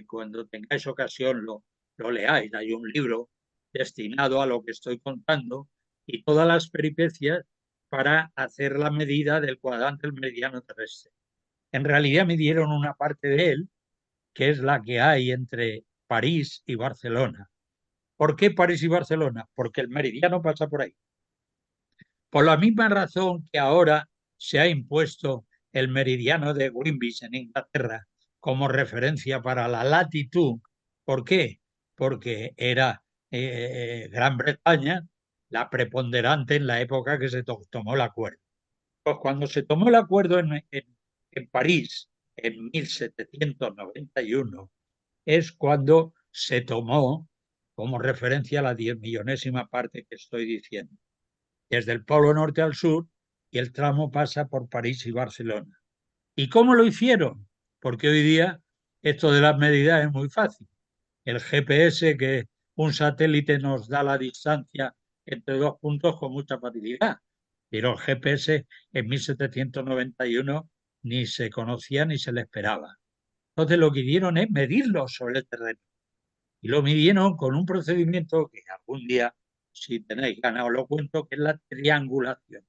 cuando tengáis ocasión lo leáis. Hay un libro destinado a lo que estoy contando y todas las peripecias para hacer la medida del cuadrante del meridiano terrestre. En realidad midieron una parte de él, que es la que hay entre París y Barcelona. ¿Por qué París y Barcelona? Porque el meridiano pasa por ahí. Por la misma razón que ahora se ha impuesto el meridiano de Greenwich en Inglaterra como referencia para la latitud. ¿Por qué? Porque era Gran Bretaña la preponderante en la época que se tomó el acuerdo. Pues cuando se tomó el acuerdo en París en 1791, es cuando se tomó como referencia la 10.000.000ª parte que estoy diciendo, desde el Polo Norte al sur, y el tramo pasa por París y Barcelona. ¿Y cómo lo hicieron? Porque hoy día esto de las medidas es muy fácil. El GPS, que un satélite nos da la distancia entre dos puntos con mucha facilidad, pero el GPS en 1791 ni se conocía ni se le esperaba. Entonces lo que hicieron es medirlo sobre el terreno. Y lo midieron con un procedimiento que algún día, si tenéis ganas, os lo cuento, que es la triangulación.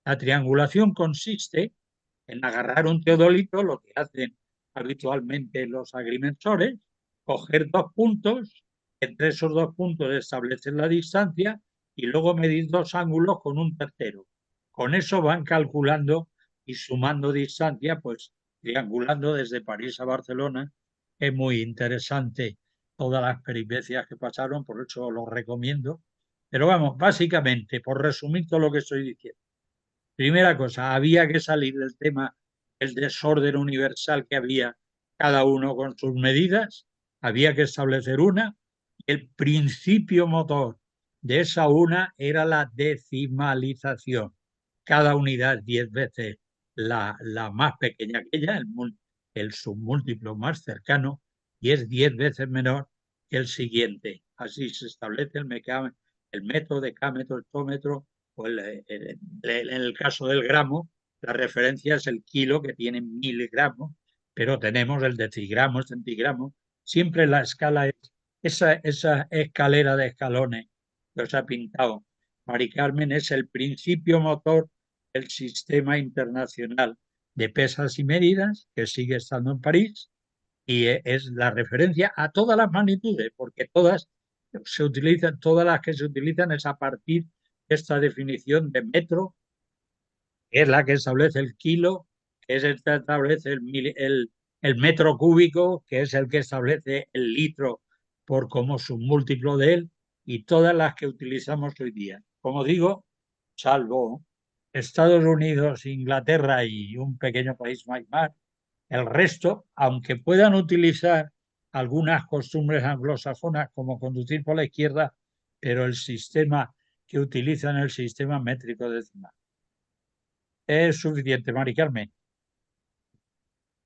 La triangulación consiste en agarrar un teodolito, lo que hacen habitualmente los agrimensores, coger dos puntos, entre esos dos puntos establecer la distancia y luego medir dos ángulos con un tercero. Con eso van calculando y sumando distancia, pues triangulando desde París a Barcelona. Es muy interesante todas las peripecias que pasaron, por eso lo recomiendo. Pero vamos, básicamente, por resumir todo lo que estoy diciendo. Primera cosa, había que salir del tema del desorden universal que había, cada uno con sus medidas, había que establecer una. El principio motor de esa una era la decimalización. Cada unidad 10 veces la más pequeña que ella, el submúltiplo más cercano, y es 10 veces menor que el siguiente. Así se establece el metro, decámetro, hectómetro, o en el caso del gramo, la referencia es el kilo, que tiene 1.000 gramos, pero tenemos el decigramo, el centigramo. Siempre la escala es esa escalera de escalones que os ha pintado Mari Carmen, es el principio motor del sistema internacional de pesas y medidas, que sigue estando en París, y es la referencia a todas las magnitudes, porque todas las que se utilizan es a partir de esta definición de metro, que es la que establece el kilo, que es el que establece el metro cúbico, que es el que establece el litro por como submúltiplo de él, y todas las que utilizamos hoy día. Como digo, salvo Estados Unidos, Inglaterra y un pequeño país más, el resto, aunque puedan utilizar algunas costumbres anglosajonas como conducir por la izquierda, pero el sistema que utilizan es el sistema métrico decimal. Es suficiente, Mari Carmen.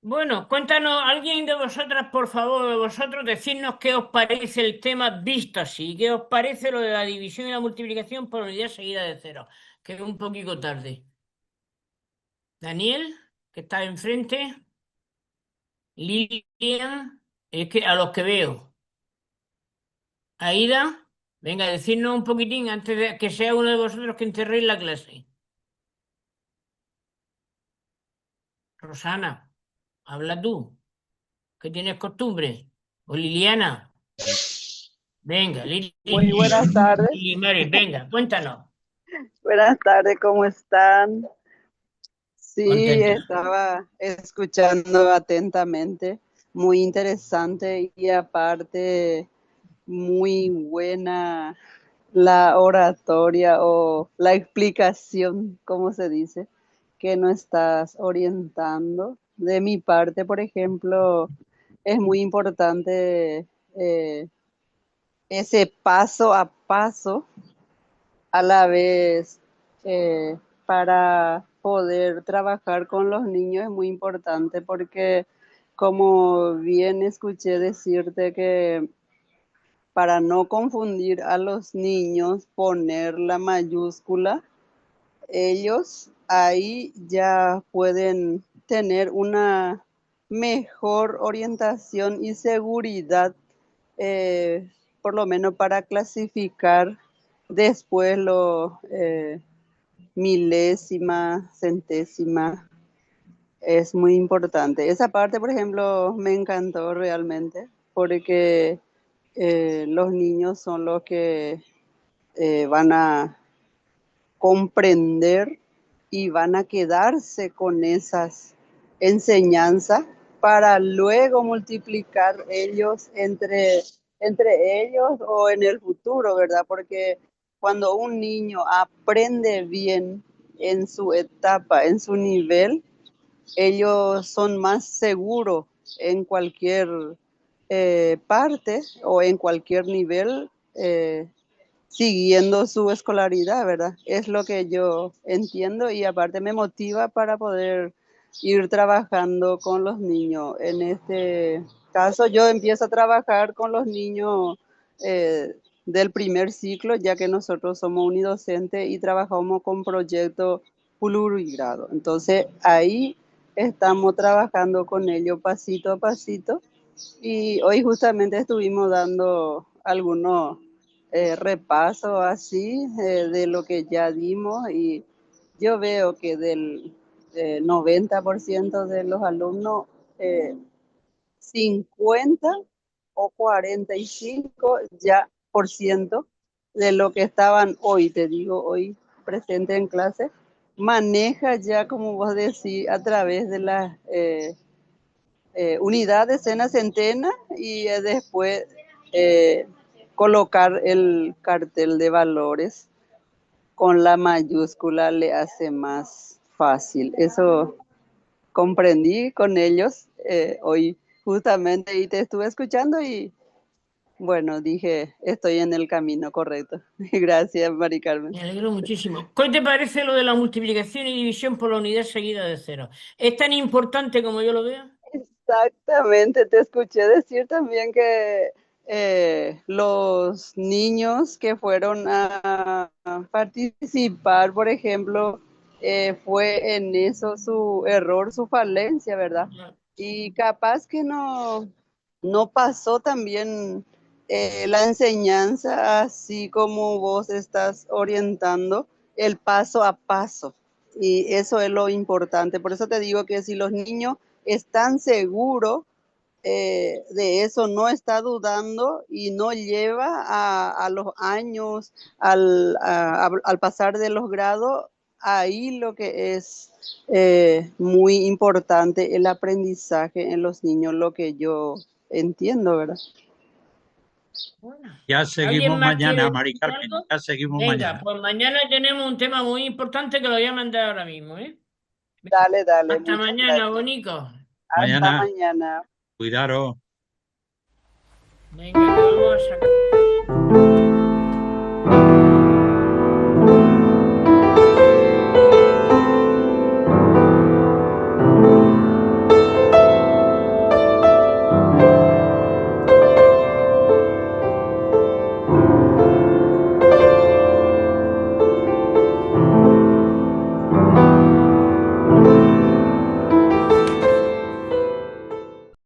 Bueno, cuéntanos, alguien de vosotras, por favor, de vosotros, decirnos qué os parece el tema visto así, qué os parece lo de la división y la multiplicación por unidad seguida de cero, que es un poquito tarde. Daniel, que está enfrente, Lilian, es que a los que veo. Aida, venga, decirnos un poquitín antes de que sea uno de vosotros que encerréis la clase. Rosana, habla tú, que tienes costumbre. O Liliana, venga, Muy buenas tardes. Lili Mari, venga, cuéntanos. Buenas tardes, ¿cómo están? Sí, Contenta. estaba escuchando atentamente, muy interesante y aparte muy buena la oratoria o la explicación, ¿cómo se dice? Que nos estás orientando. De mi parte, por ejemplo, es muy importante ese paso a paso a la vez para poder trabajar con los niños es muy importante porque como bien escuché decirte que para no confundir a los niños poner la mayúscula, ellos ahí ya pueden tener una mejor orientación y seguridad, eh, por lo menos para clasificar después lo milésima, centésima, es muy importante. Esa parte, por ejemplo, me encantó realmente porque los niños son los que van a comprender y van a quedarse con esas enseñanzas para luego multiplicar ellos entre ellos o en el futuro, ¿verdad? Porque cuando un niño aprende bien en su etapa, en su nivel, ellos son más seguros en cualquier parte o en cualquier nivel, siguiendo su escolaridad, ¿verdad? Es lo que yo entiendo y aparte me motiva para poder ir trabajando con los niños. En este caso, yo empiezo a trabajar con los niños del primer ciclo, ya que nosotros somos unidocentes y trabajamos con proyectos plurigrado. Entonces, ahí estamos trabajando con ellos pasito a pasito y hoy justamente estuvimos dando algunos repasos así de lo que ya dimos y yo veo que del 90% de los alumnos, eh, 50 o 45 ya por ciento de lo que estaban hoy, te digo, hoy presente en clase, maneja ya, como vos decís, a través de las unidad, decena, centena y después eh, colocar el cartel de valores con la mayúscula le hace más fácil. Eso comprendí con ellos hoy justamente y te estuve escuchando y bueno, dije, estoy en el camino correcto. Gracias, Mari Carmen. Me alegro muchísimo. ¿Qué te parece lo de la multiplicación y división por la unidad seguida de cero? ¿Es tan importante como yo lo veo? Exactamente, te escuché decir también que los niños que fueron a participar, por ejemplo, fue en eso su error, su falencia, ¿verdad? Y capaz que no pasó también la enseñanza así como vos estás orientando, el paso a paso. Y eso es lo importante. Por eso te digo que si los niños están seguros de eso, no está dudando y no lleva a los años, al pasar de los grados, ahí lo que es muy importante, el aprendizaje en los niños, lo que yo entiendo, ¿verdad? Bueno, Ya ¿alguien seguimos más quiere mañana, Mari decir Carmen, algo? ya seguimos Venga, mañana. pues mañana tenemos un tema muy importante que lo voy a mandar ahora mismo, ¿eh? Dale, dale, Hasta muchas mañana, gracias. bonico. Hasta Mañana, mañana. cuidaros. Venga, que vamos a sacar.